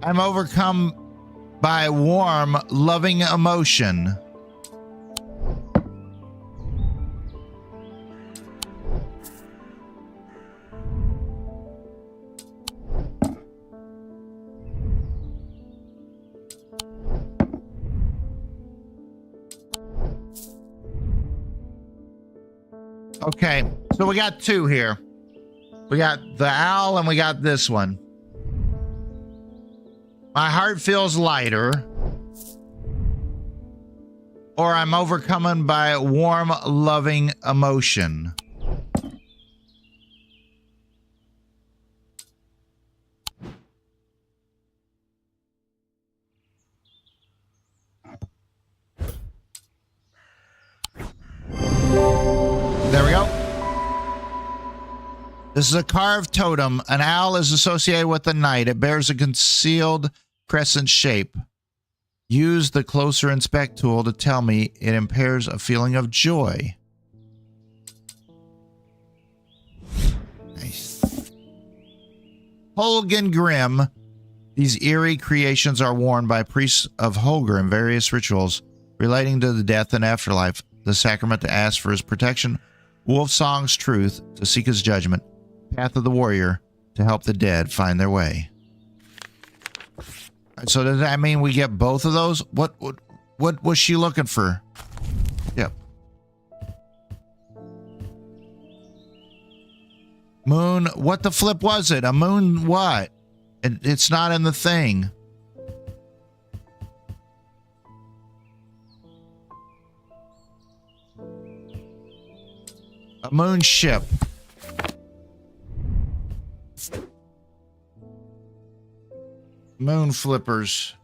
I'm overcome by warm, loving emotion. Okay, so we got two here. We got the owl and we got this one. My heart feels lighter. Or I'm overcome by warm, loving emotion. There we go. This is a carved totem. An owl is associated with the night. It bears a concealed crescent shape. Use the closer inspect tool to tell me it impairs a feeling of joy. Nice. Holgen Grim. These eerie creations are worn by priests of Holger in various rituals relating to the death and afterlife. The sacrament to ask for his protection. Wolf Song's truth to seek his judgment. Path of the warrior to help the dead find their way. So does that mean we get both of those? What was she looking for? Yep. Moon, what the flip was it? A moon what? It's not in the thing. A moon ship. Moon flippers.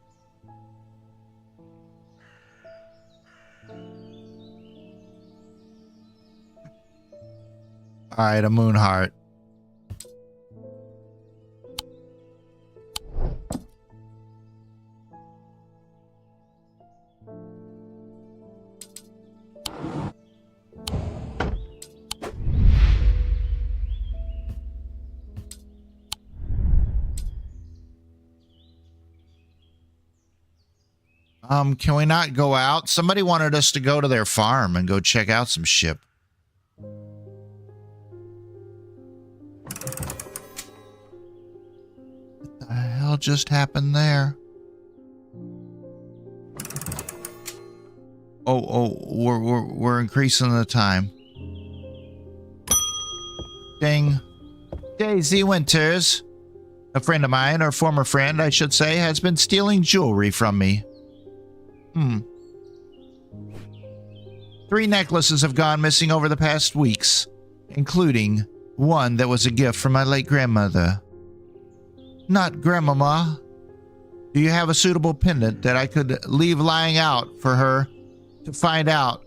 All right, a moon heart. Can we not go out? Somebody wanted us to go to their farm and go check out some ship. What the hell just happened there? We're increasing the time. Ding. Daisy Winters, a friend of mine, or former friend, I should say, has been stealing jewelry from me. 3 necklaces have gone missing over the past weeks, including one that was a gift from my late grandmother. Not grandmama. Do you have a suitable pendant that I could leave lying out for her to find out?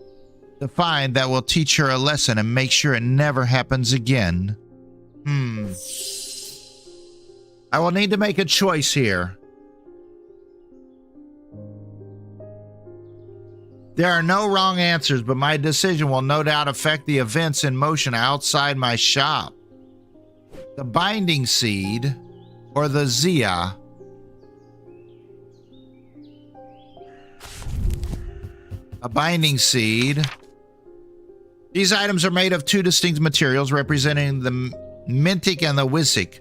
To find that will teach her a lesson and make sure it never happens again. I will need to make a choice here. There are no wrong answers, but my decision will no doubt affect the events in motion outside my shop. The binding seed or the Zia. A binding seed These items are made of two distinct materials representing the mintic and the wisic,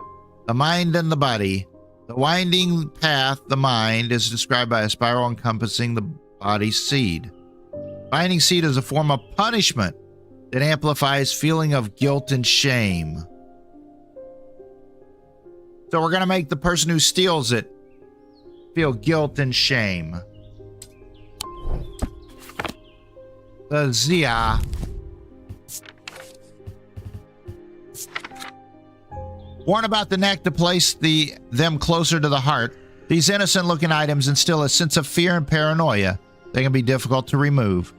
the mind and the body. The winding path, the mind, is described by a spiral encompassing the body's seed. Binding seed is a form of punishment that amplifies feeling of guilt and shame. So we're going to make the person who steals it feel guilt and shame. The Zia. Worn about the neck to place them closer to the heart, these innocent-looking items instill a sense of fear and paranoia. They can be difficult to remove.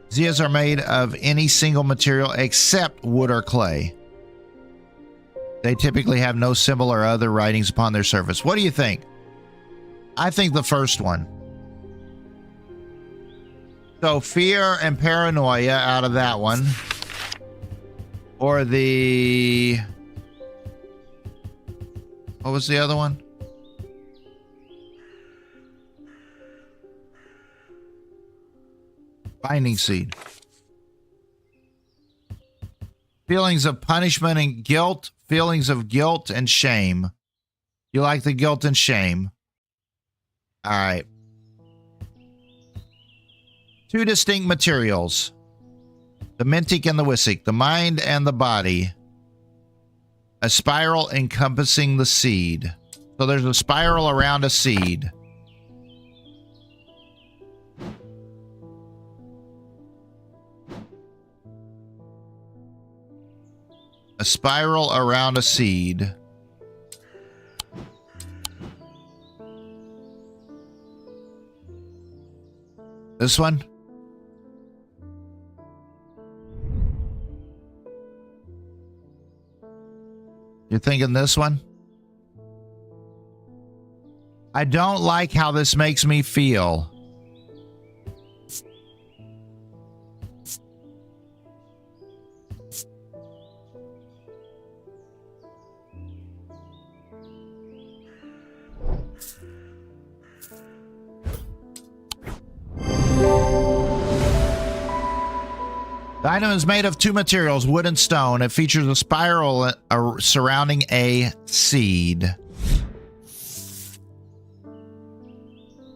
Zias are made of any single material except wood or clay. They typically have no symbol or other writings upon their surface. What do you think? I think the first one. So fear and paranoia out of that one. Or the... What was the other one? Binding seed. Feelings of punishment and guilt. Feelings of guilt and shame. You like the guilt and shame? All right. Two distinct materials. The mintic and the wisic. The mind and the body. A spiral encompassing the seed. So there's a spiral around a seed. A spiral around a seed. This one? You're thinking this one? I don't like how this makes me feel. The item is made of two materials, wood and stone. It features a spiral surrounding a seed.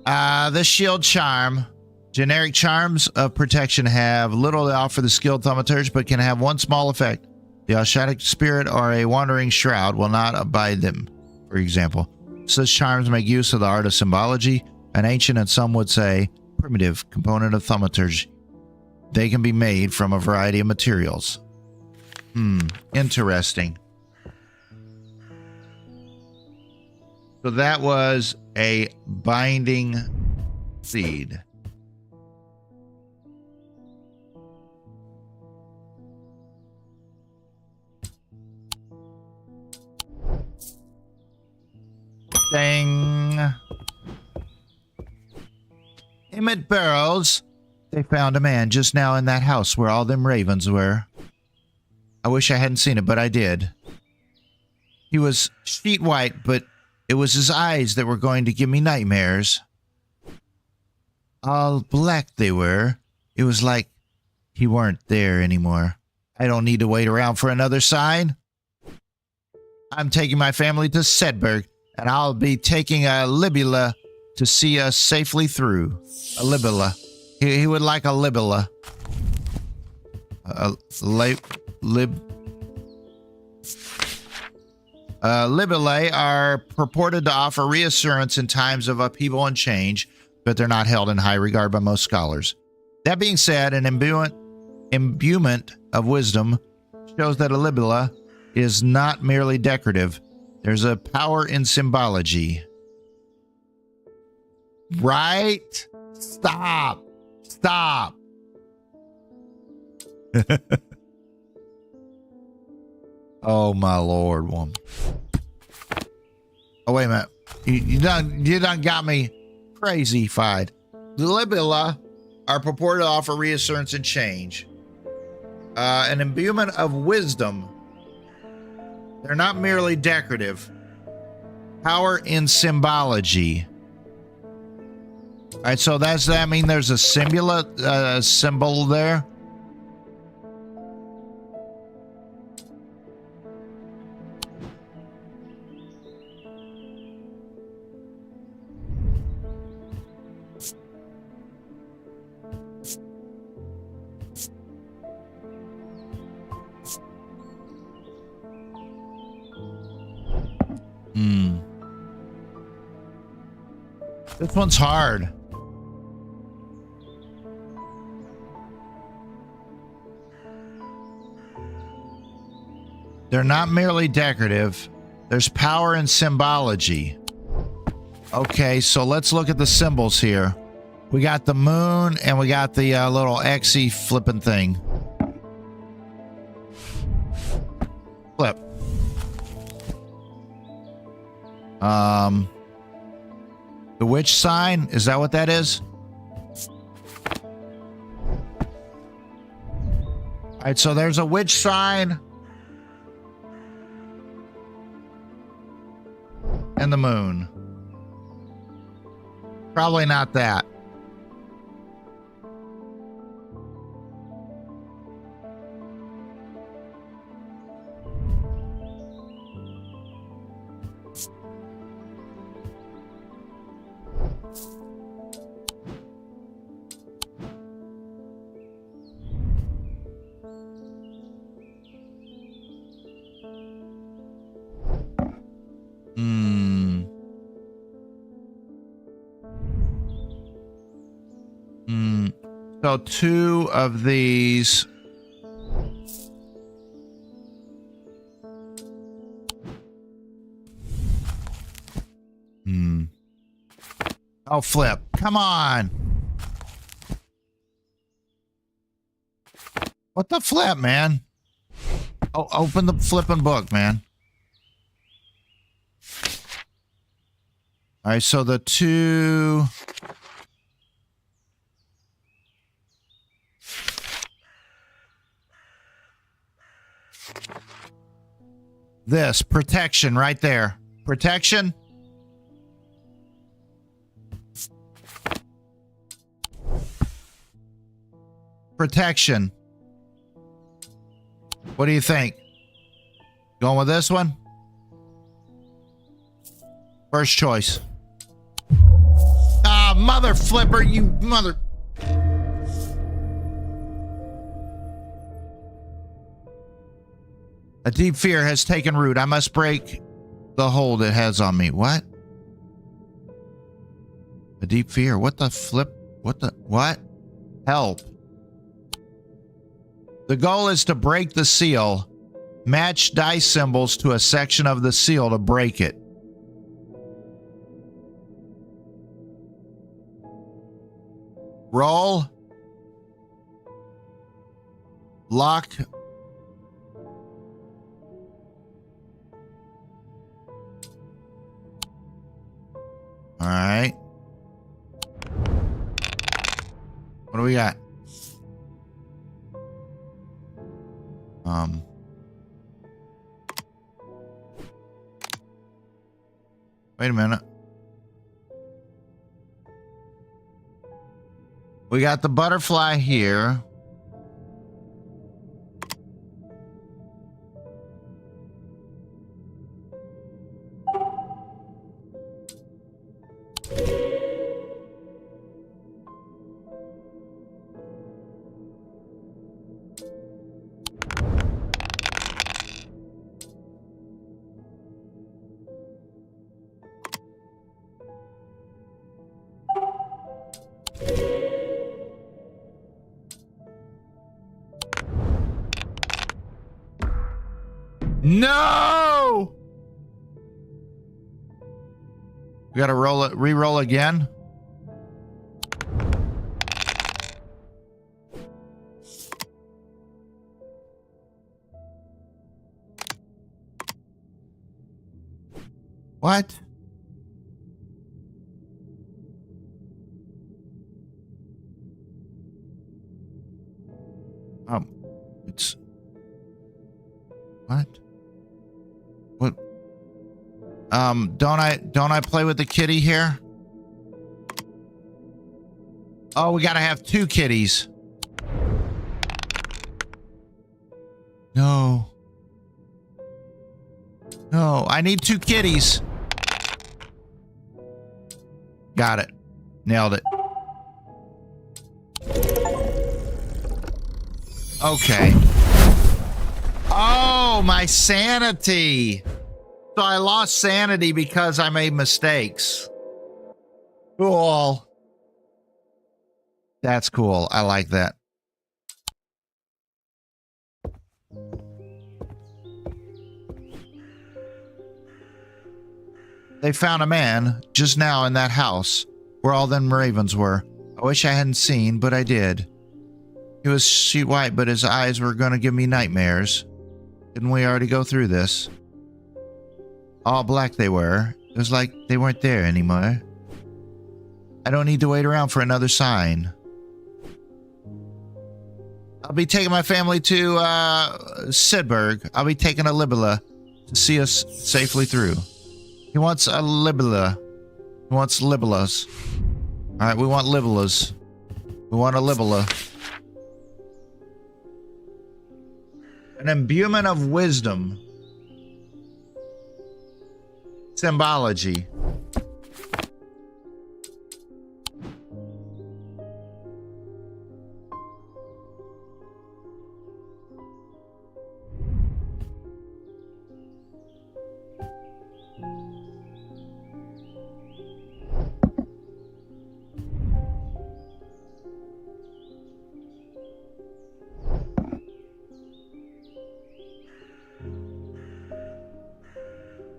The shield charm. Generic charms of protection have little to offer the skilled thaumaturge, but can have one small effect. The Ashatic spirit or a wandering shroud will not abide them, for example. Such charms make use of the art of symbology, an ancient and some would say primitive component of thaumaturgy. They can be made from a variety of materials. Interesting. So that was a binding seed. Dang. Emmett Burrows. They found a man just now in that house where all them ravens were. I wish I hadn't seen it, but I did. He was sheet white, but it was his eyes that were going to give me nightmares. All black they were. It was like he weren't there anymore. I don't need to wait around for another sign. I'm taking my family to Sedberg, and I'll be taking a libula to see us safely through. A libula. He would like a libula. Libulae are purported to offer reassurance in times of upheaval and change, but they're not held in high regard by most scholars. That being said, an imbuement of wisdom shows that a libula is not merely decorative. There's a power in symbology. Right? Stop. Stop. Oh, my Lord, woman. Oh, wait a minute. You done got me crazy-fied. The libula are purported to offer reassurance and change. An imbuement of wisdom. They're not merely decorative. Power in symbology. All right, so does that mean there's a symbol there? This one's hard. They're not merely decorative. There's power in symbology. Okay, so let's look at the symbols here. We got the moon and we got the little XE flipping thing. Flip. The witch sign, is that what that is? All right, so there's a witch sign. And the moon. Probably not that. So two of these. Oh, flip. Come on. What the flip, man? Oh, open the flipping book, man. All right, so the two. This protection right there. Protection. Protection. What do you think? Going with this one? First choice. Ah, mother flipper, you mother. A deep fear has taken root. I must break the hold it has on me. What? A deep fear. What the flip? What the? What? Help. The goal is to break the seal. Match dice symbols to a section of the seal to break it. Roll. Lock. All right. What do we got? Wait a minute. We got the butterfly here. No! We gotta roll it, re-roll again. What? It's what? What? Don't I play with the kitty here? Oh, we gotta have two kitties. No. No, I need two kitties. Got it. Nailed it. Okay. Oh, my sanity. So I lost sanity because I made mistakes. Cool. That's cool. I like that. They found a man just now in that house where all them ravens were. I wish I hadn't seen, but I did. He was sheet white, but his eyes were going to give me nightmares. Didn't we already go through this? All black they were. It was like they weren't there anymore. I don't need to wait around for another sign. I'll be taking my family to Sidberg. I'll be taking a Libella to see us safely through. He wants a Libella. He wants Libellas. All right, we want Libellas. We want a Libella. An imbuement of wisdom. Symbology.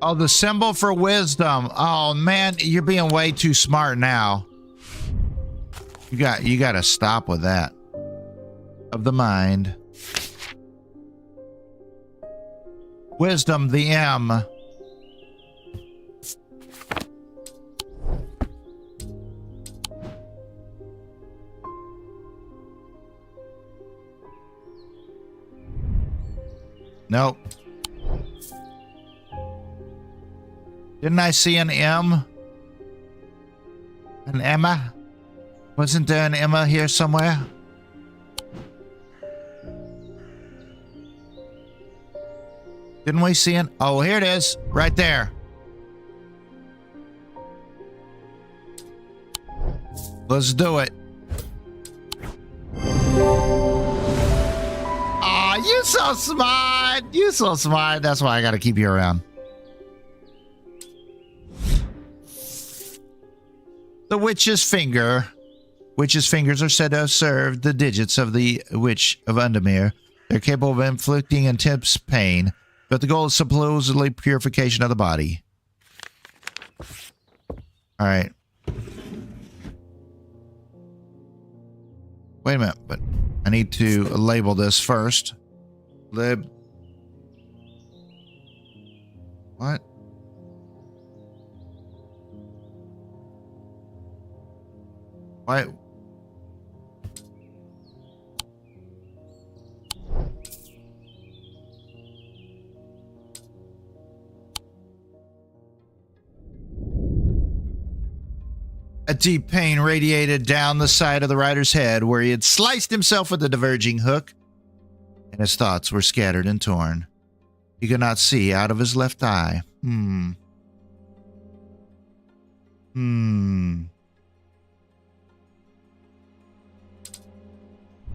Oh, the symbol for wisdom. Oh man, you're being way too smart now. You got to stop with that. Of the mind. Wisdom, the M. Nope. Didn't I see an M? An Emma? Wasn't there an Emma here somewhere? Didn't we see an... Oh, here it is. Right there. Let's do it. Aw, you so smart. You so smart. That's why I gotta keep you around. The witch's finger. Witch's fingers are said to have served the digits of the witch of Undermere. They're capable of inflicting intense pain, but the goal is supposedly purification of the body. All right. Wait a minute, but I need to label this first. What? Why? A deep pain radiated down the side of the rider's head where he had sliced himself with a diverging hook, and his thoughts were scattered and torn. He could not see out of his left eye.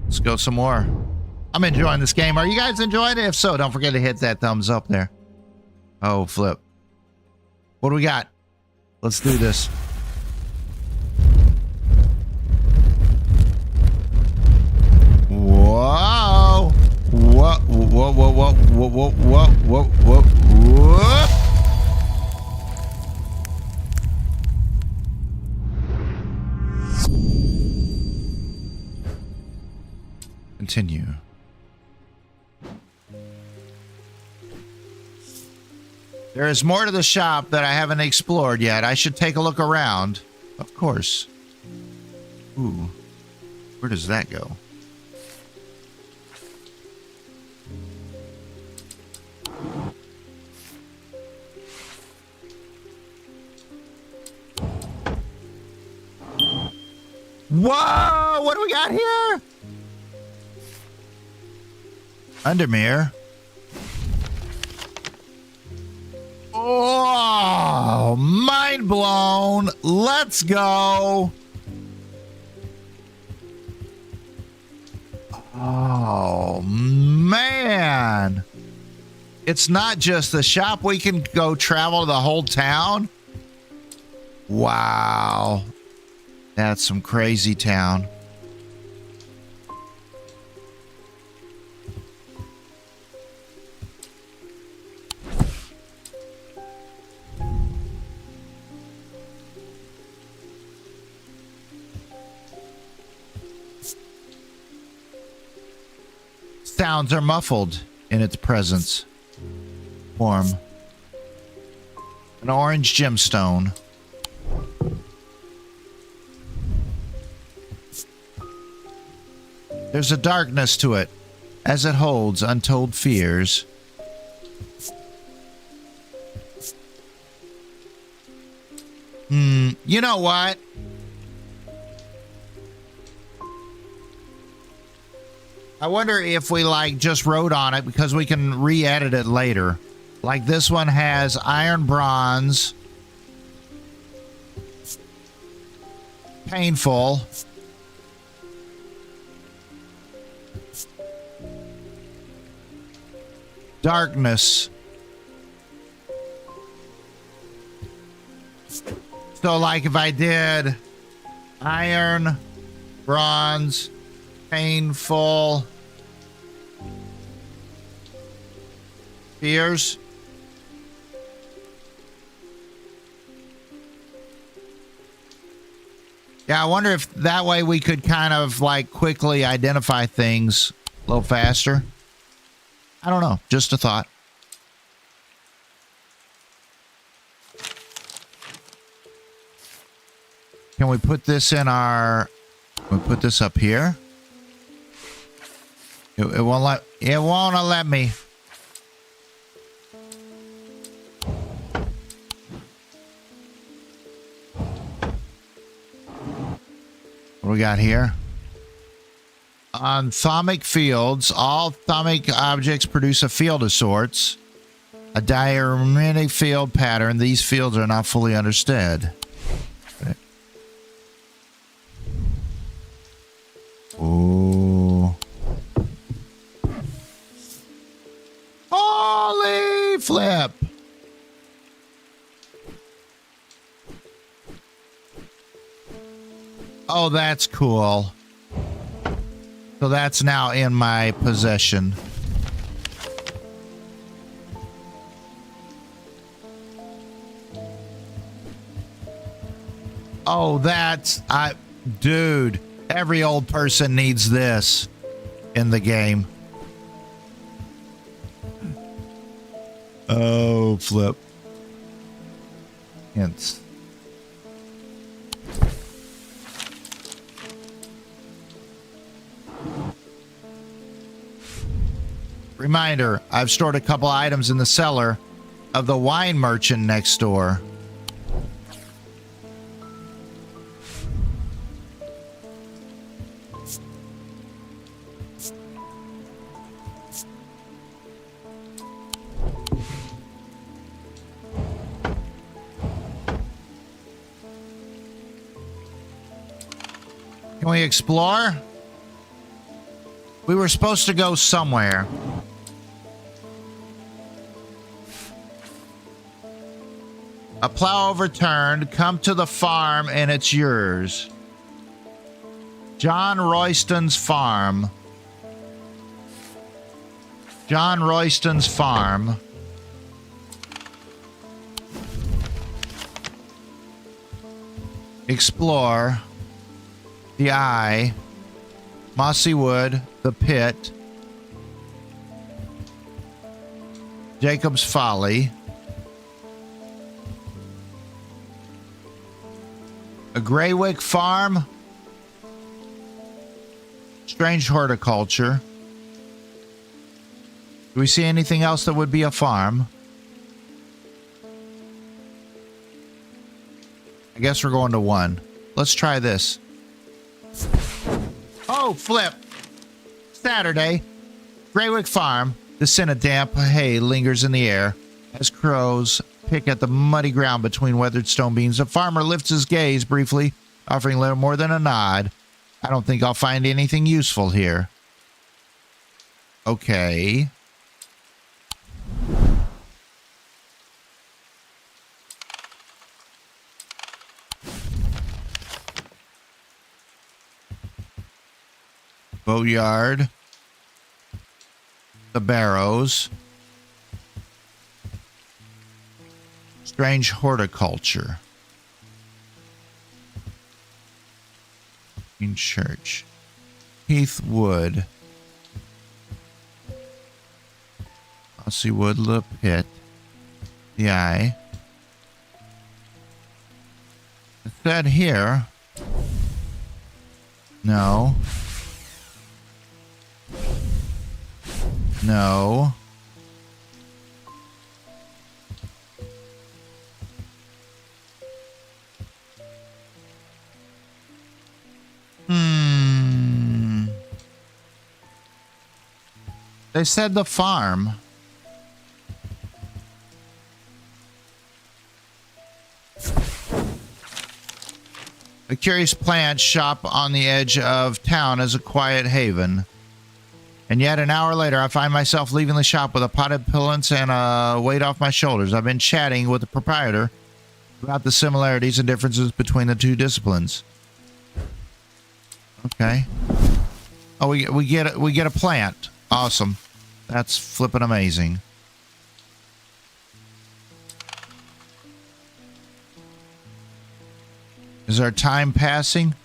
Let's go some more. I'm enjoying this game. Are you guys enjoying it? If so, don't forget to hit that thumbs up there. Oh, flip. What do we got? Let's do this. Whoa. Whoa, whoa, whoa, whoa, whoa, whoa, whoa, whoa, whoa. Continue. There is more to the shop that I haven't explored yet. I should take a look around. Of course. Ooh. Where does that go? Whoa! What do we got here? Undermere. Oh, mind blown. Let's go. Oh, man. It's not just the shop. We can go travel to the whole town. Wow. That's some crazy town. Sounds are muffled in its presence. Form. An orange gemstone. There's a darkness to it, as it holds untold fears. You know what? I wonder if we like just wrote on it because we can re-edit it later. Like this one has iron, bronze, painful, darkness. So like if I did iron, bronze, painful, fears. Yeah, I wonder if that way we could kind of like quickly identify things a little faster. I don't know. Just a thought. Can we put this in our... Can we put this up here? It won't let... It won't let me. What do we got here? On thaumic fields, all thaumic objects produce a field of sorts. A diametric field pattern. These fields are not fully understood. Oh. Holy flip. Oh, that's cool. So that's now in my possession. Oh, that's... Dude, every old person needs this in the game. Oh, flip. Hints. Reminder, I've stored a couple items in the cellar of the wine merchant next door. Can we explore? We were supposed to go somewhere. A plow overturned. Come to the farm and it's yours. John Royston's farm. John Royston's farm. Explore. The Eye. Mossy Wood. The Pit. Jacob's Folly. A Greywick farm. Strange horticulture. Do we see anything else that would be a farm? I guess we're going to one. Let's try this. Oh, flip. Saturday. Greywick farm. The scent of damp hay lingers in the air as crows pick at the muddy ground between weathered stone beams. The farmer lifts his gaze briefly, offering little more than a nod. I don't think I'll find anything useful here. Okay. Boatyard. The barrows. Strange horticulture. In church. Heathwood. Mossy Wood, the pit. The eye. Is that here? No. No. They said the farm. A curious plant shop on the edge of town is a quiet haven. And yet an hour later, I find myself leaving the shop with a potted plants and a weight off my shoulders. I've been chatting with the proprietor about the similarities and differences between the two disciplines. Okay. Oh, we get a plant. Awesome. That's flippin' amazing. Is our time passing?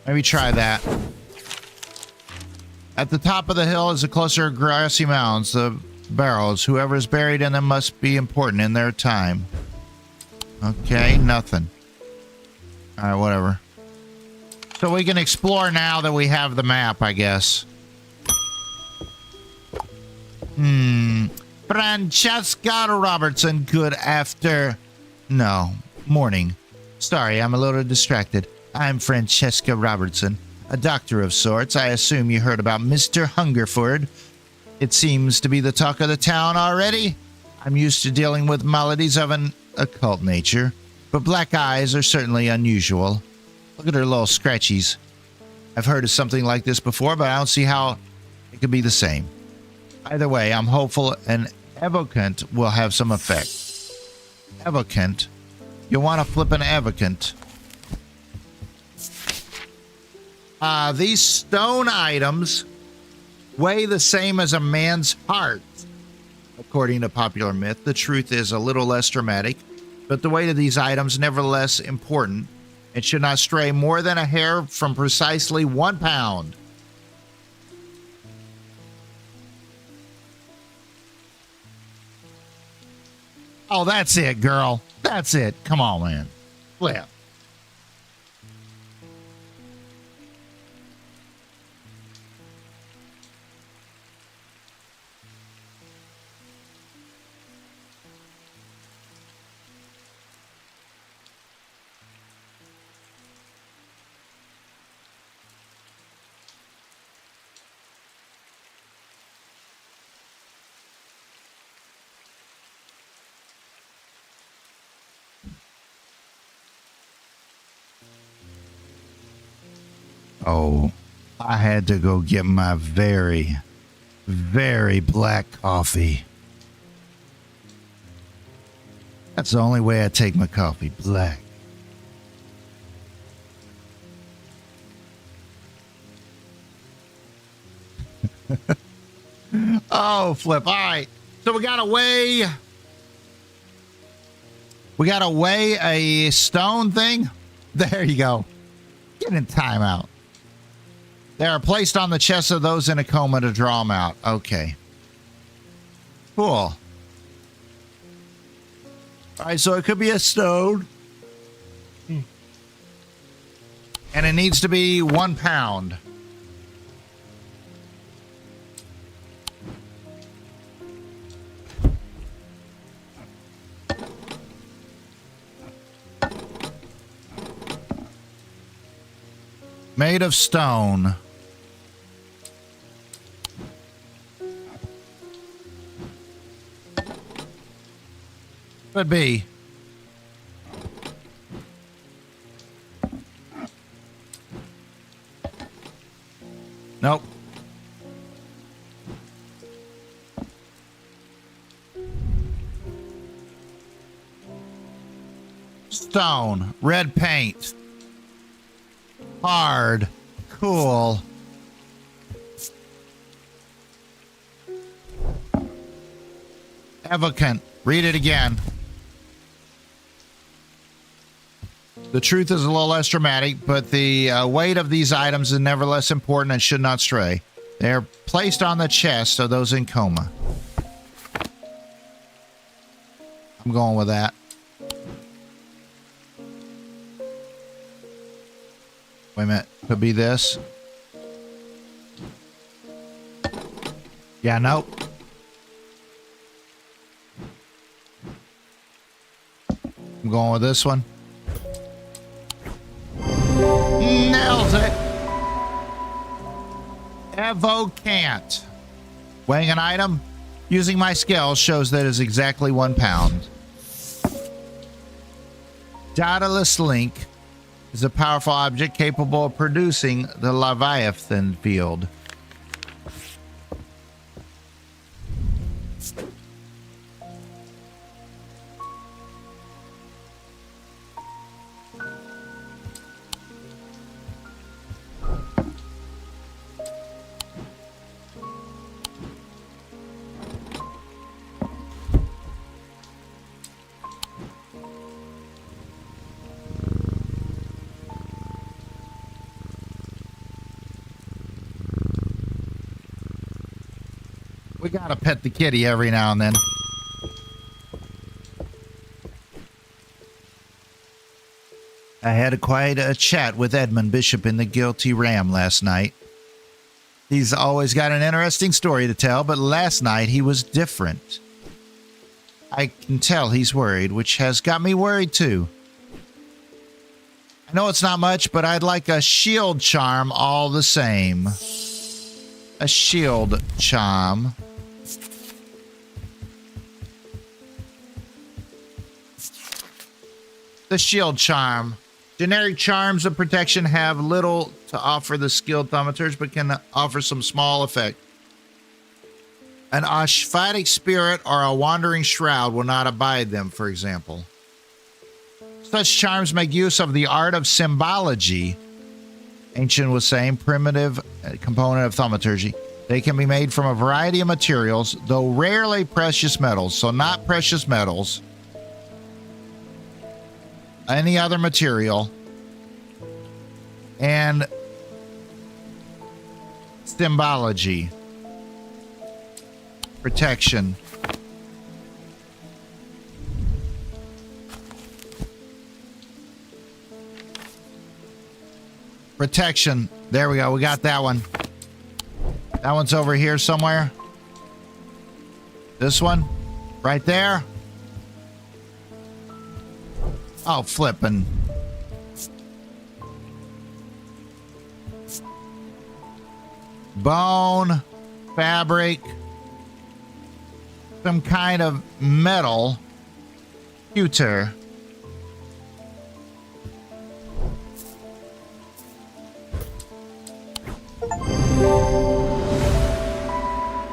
Maybe try that. At the top of the hill is a cluster of grassy mounds, the barrows. Whoever is buried in them must be important in their time. Okay, nothing. All right, whatever. So we can explore now that we have the map, I guess. Francesca Robertson, good after... No, morning. Sorry, I'm a little distracted. I'm Francesca Robertson, a doctor of sorts. I assume you heard about Mr. Hungerford. It seems to be the talk of the town already. I'm used to dealing with maladies of an occult nature, but black eyes are certainly unusual. Look at her little scratchies. I've heard of something like this before, but I don't see how it could be the same. Either way, I'm hopeful an evocant will have some effect. Evocant? You want to flip an evocant? These stone items weigh the same as a man's heart. According to popular myth, the truth is a little less dramatic, but the weight of these items nevertheless important. It should not stray more than a hair from precisely 1 pound. Oh, that's it, girl. That's it. Come on, man. Flip. Oh, I had to go get my very, very black coffee. That's the only way I take my coffee, black. Oh, flip. All right. So we got to weigh a stone thing. There you go. Get in timeout. They are placed on the chests of those in a coma to draw them out. Okay. Cool. All right, so it could be a stone. And it needs to be 1 pound. Made of stone. Could be. Nope. Stone. Red paint. Hard. Cool. Evocant. Read it again. The truth is a little less dramatic, but the weight of these items is nevertheless important and should not stray. They're placed on the chest of those in coma. I'm going with that. Wait a minute. Could be this. Yeah, nope. I'm going with this one. Nails it. Evocant. Weighing an item using my scale shows that is exactly 1 pound. Dataless link is a powerful object capable of producing the Leviathan field. We gotta pet the kitty every now and then. I had quite a chat with Edmund Bishop in the Guilty Ram last night. He's always got an interesting story to tell, but last night he was different. I can tell he's worried, which has got me worried too. I know it's not much, but I'd like a shield charm all the same. A shield charm. The shield charm. Generic charms of protection have little to offer the skilled thaumaturs, but can offer some small effect. An ashphatic spirit or a wandering shroud will not abide them, for example. Such charms make use of the art of symbology. Ancient was saying, primitive component of thaumaturgy. They can be made from a variety of materials, though rarely precious metals. So not precious metals. Any other material. And symbology. Protection. Protection. There we go. We got that one. That one's over here somewhere. This one. Right there. Oh, flippin'. Bone. Fabric. Some kind of metal. Pewter.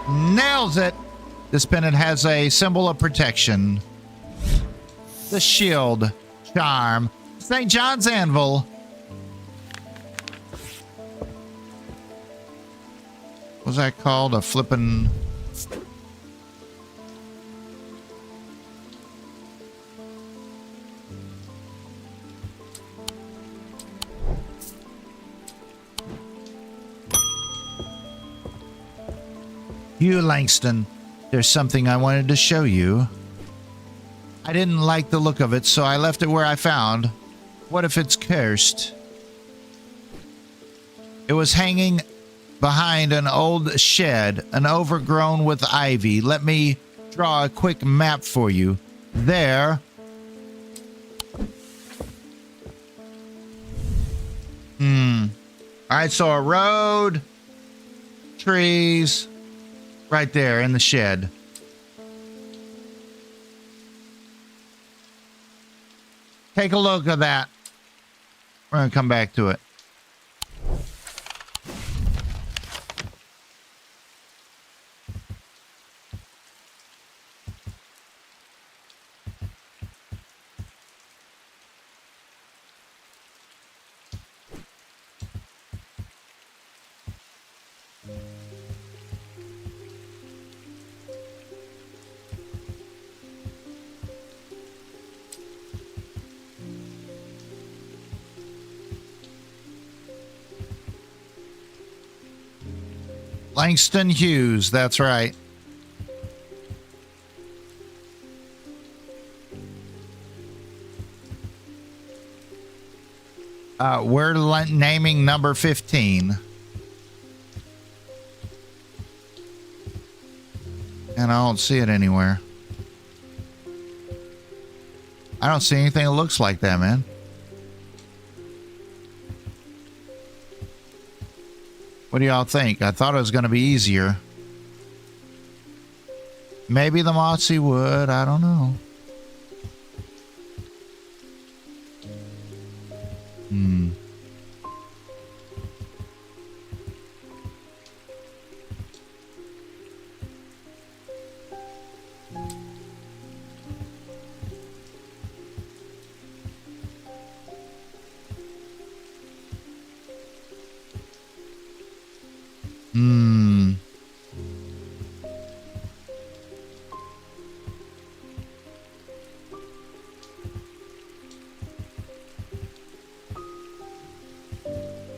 Nails it. This pendant has a symbol of protection. The shield charm. St. John's anvil. What's that called? A flippin'... Hugh Langston, there's something I wanted to show you. I didn't like the look of it, so I left it where I found. What if it's cursed? It was hanging behind an old shed, an overgrown with ivy. Let me draw a quick map for you. There. Alright, so a road, trees, right there in the shed. Take a look at that. We're going to come back to it. Langston Hughes, that's right. We're naming number 15. And I don't see it anywhere. I don't see anything that looks like that, man. What do y'all think? I thought it was going to be easier. Maybe the Motsy would. I don't know.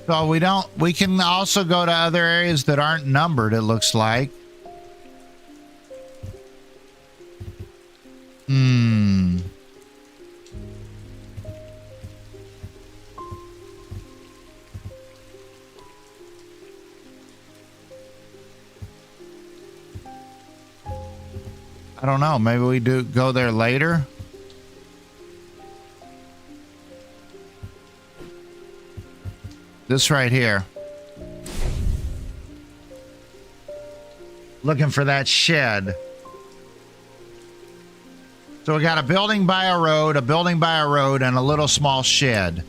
So we can also go to other areas that aren't numbered, it looks like. I don't know. Maybe we do go there later. This right here. Looking for that shed. So we got a building by a road, and a little small shed.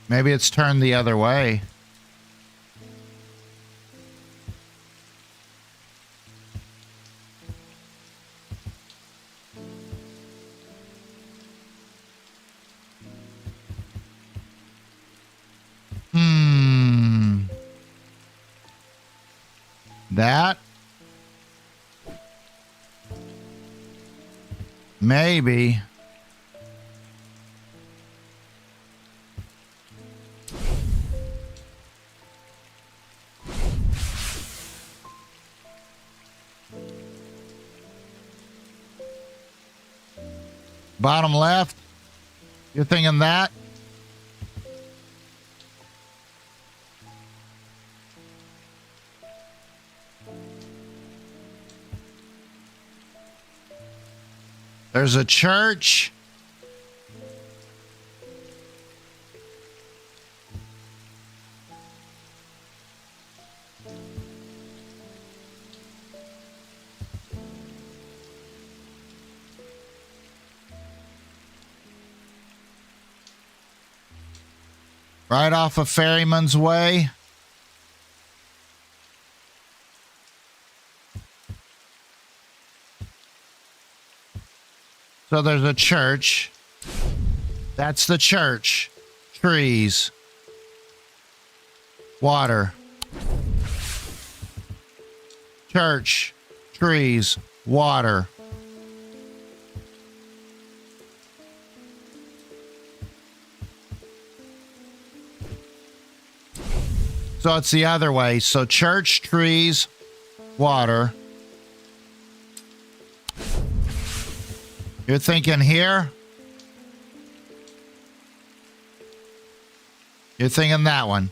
Maybe it's turned the other way. That? Maybe. Bottom left? You're thinking that? There's a church. Right off of Ferryman's Way. So there's a church. That's the church. Trees. Water. Church. Trees. Water. So it's the other way. So church, trees, water. You're thinking here? You're thinking that one.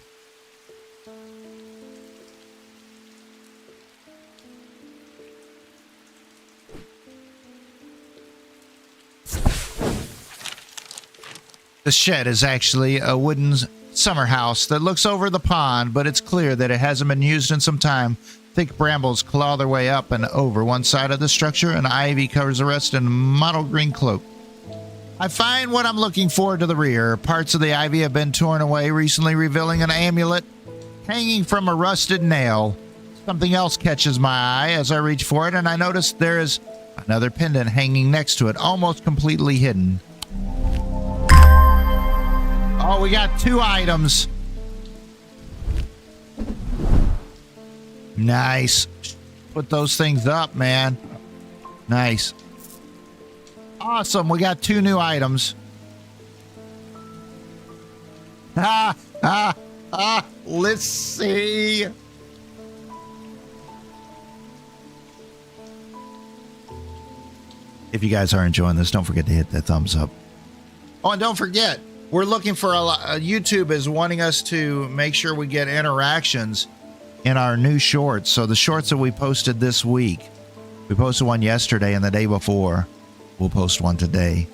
The shed is actually a wooden summer house that looks over the pond, but it's clear that it hasn't been used in some time. Thick brambles claw their way up and over one side of the structure, and ivy covers the rest in a mottled green cloak. I find what I'm looking for to the rear. Parts of the ivy have been torn away, recently revealing an amulet hanging from a rusted nail. Something else catches my eye as I reach for it, and I notice there is another pendant hanging next to it, almost completely hidden. Oh, we got 2 items. Nice. Put those things up, man. Nice. Awesome. We got 2 new items. Let's see. If you guys are enjoying this, don't forget to hit that thumbs up. Oh, and don't forget, we're looking for YouTube is wanting us to make sure we get interactions in our new shorts. So the shorts that we posted this week, we posted one yesterday and the day before. We'll post one today.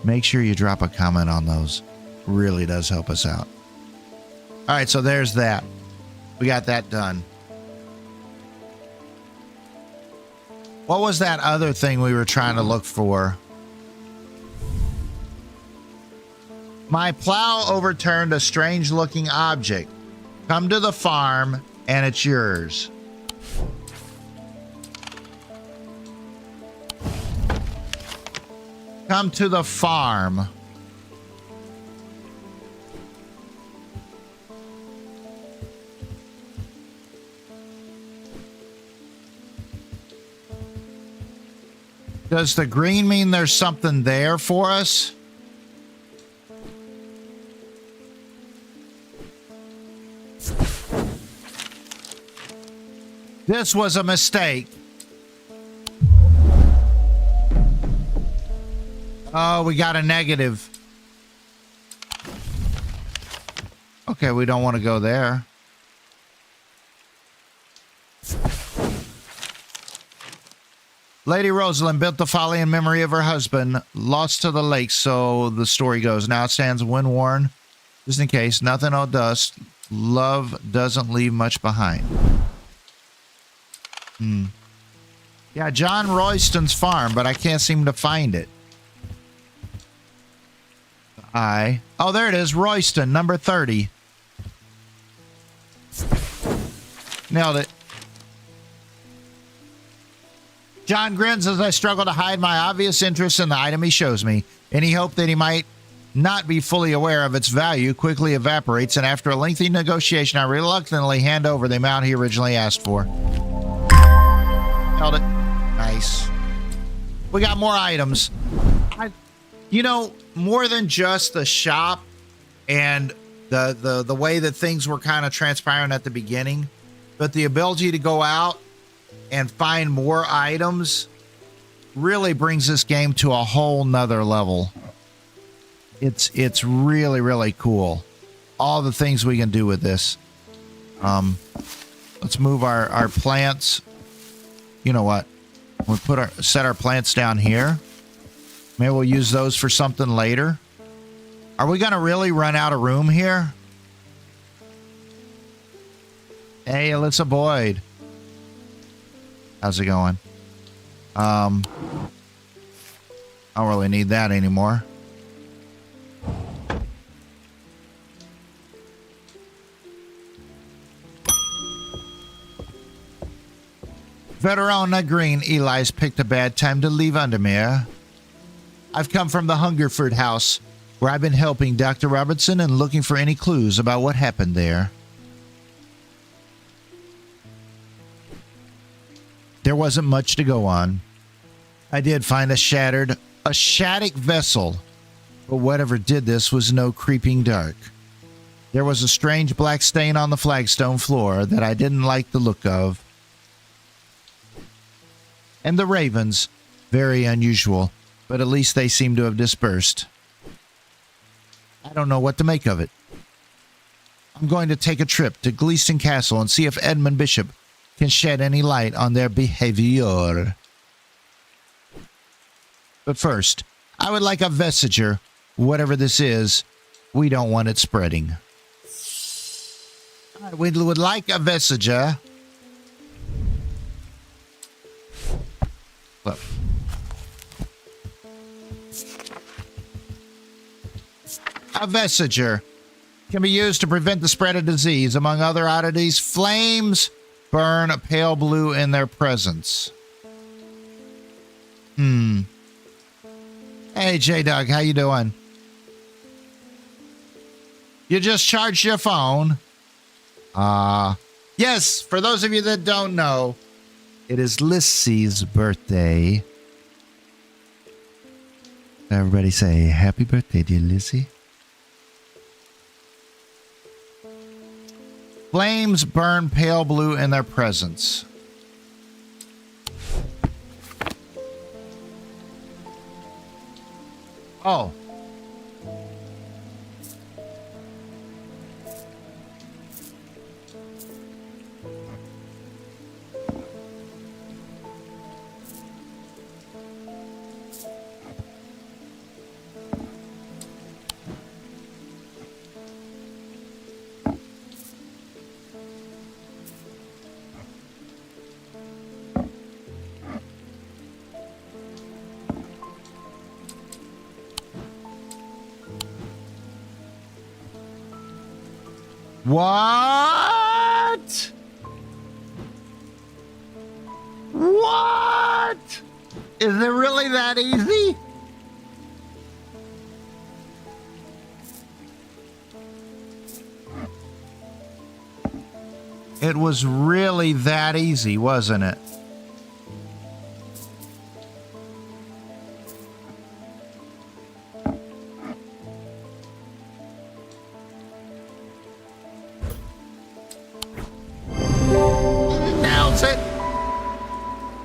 Make sure you drop a comment on those. Really does help us out. All right, so there's that. We got that done. What was that other thing we were trying to look for? My plow overturned a strange-looking object. Come to the farm, and it's yours. Come to the farm. Does the green mean there's something there for us? This was a mistake. Oh, we got a negative. Okay, we don't want to go there. Lady Rosalind built the folly in memory of her husband, lost to the lake, so the story goes. Now it stands wind-worn, just in case. Nothing on dust. Love doesn't leave much behind. Yeah, John Royston's farm, but I can't seem to find it. Oh, there it is. Royston, number 30. Nailed it. John grins as I struggle to hide my obvious interest in the item he shows me. Any hope that he might not be fully aware of its value quickly evaporates, and after a lengthy negotiation, I reluctantly hand over the amount he originally asked for. Held it. Nice. We got more items. You know, more than just the shop and the way that things were kind of transpiring at the beginning, but the ability to go out and find more items really brings this game to a whole nother level. It's really, really cool. All the things we can do with this. Let's move our plants. You know what? We'll set our plants down here. Maybe we'll use those for something later. Are we going to really run out of room here? Hey, Alyssa Boyd. How's it going? I don't really need that anymore. Verona Green, Eli's picked a bad time to leave Undermere. I've come from the Hungerford house, where I've been helping Dr. Robertson and looking for any clues about what happened there. There wasn't much to go on. I did find a shattered vessel, but whatever did this was no creeping dark. There was a strange black stain on the flagstone floor that I didn't like the look of. And the ravens, very unusual, but at least they seem to have dispersed. I don't know what to make of it. I'm going to take a trip to Gleeston Castle and see if Edmund Bishop can shed any light on their behavior. But first, I would like a vestiger. Whatever this is, we don't want it spreading. We would like a vestiger. Look. A vestiger can be used to prevent the spread of disease. Among other oddities, flames burn pale blue in their presence. Hey, J-Doug, how you doing? You just charged your phone. Yes, for those of you that don't know, it is Lissy's birthday. Everybody say happy birthday, dear Lissy. Flames burn pale blue in their presence. Oh. What? What? Is it really that easy? It was really that easy, wasn't it?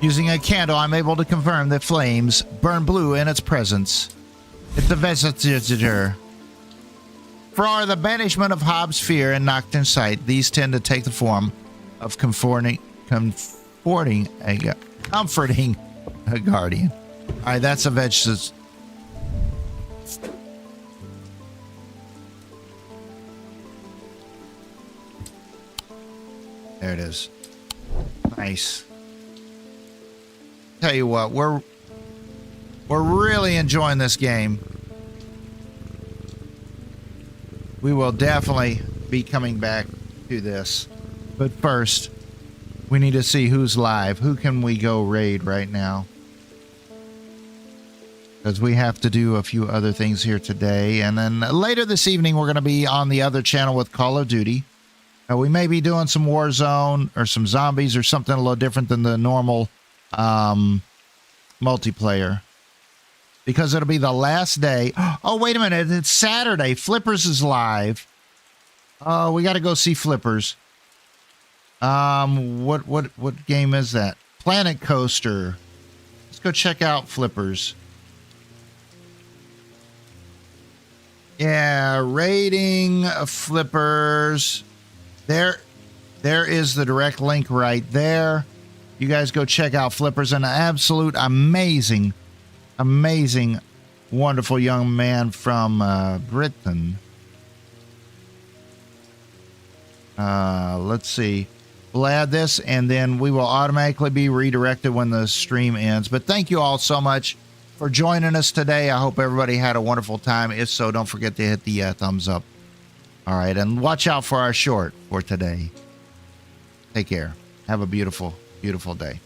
Using a candle, I'm able to confirm that flames burn blue in its presence. It's a vestiger. For the banishment of Hobbs' fear and Nocturne sight, these tend to take the form of comforting a guardian. All right, that's a vestiger. There it is. Nice. Tell you what, we're really enjoying this game. We will definitely be coming back to this. But first, we need to see who's live. Who can we go raid right now? Because we have to do a few other things here today. And then later this evening, we're going to be on the other channel with Call of Duty. We may be doing some Warzone or some zombies or something a little different than the normal multiplayer, because it'll be the last day. Oh, wait a minute, it's Saturday. Flippers is live. Oh, we got to go see Flippers. What game is that? Planet Coaster. Let's go check out Flippers. Yeah, rating Flippers. There is the direct link right there. You guys go check out Flippers. An absolute amazing, wonderful young man from Britain. Let's see. We'll add this, and then we will automatically be redirected when the stream ends. But thank you all so much for joining us today. I hope everybody had a wonderful time. If so, don't forget to hit the thumbs up. All right, and watch out for our short for today. Take care. Have a beautiful day.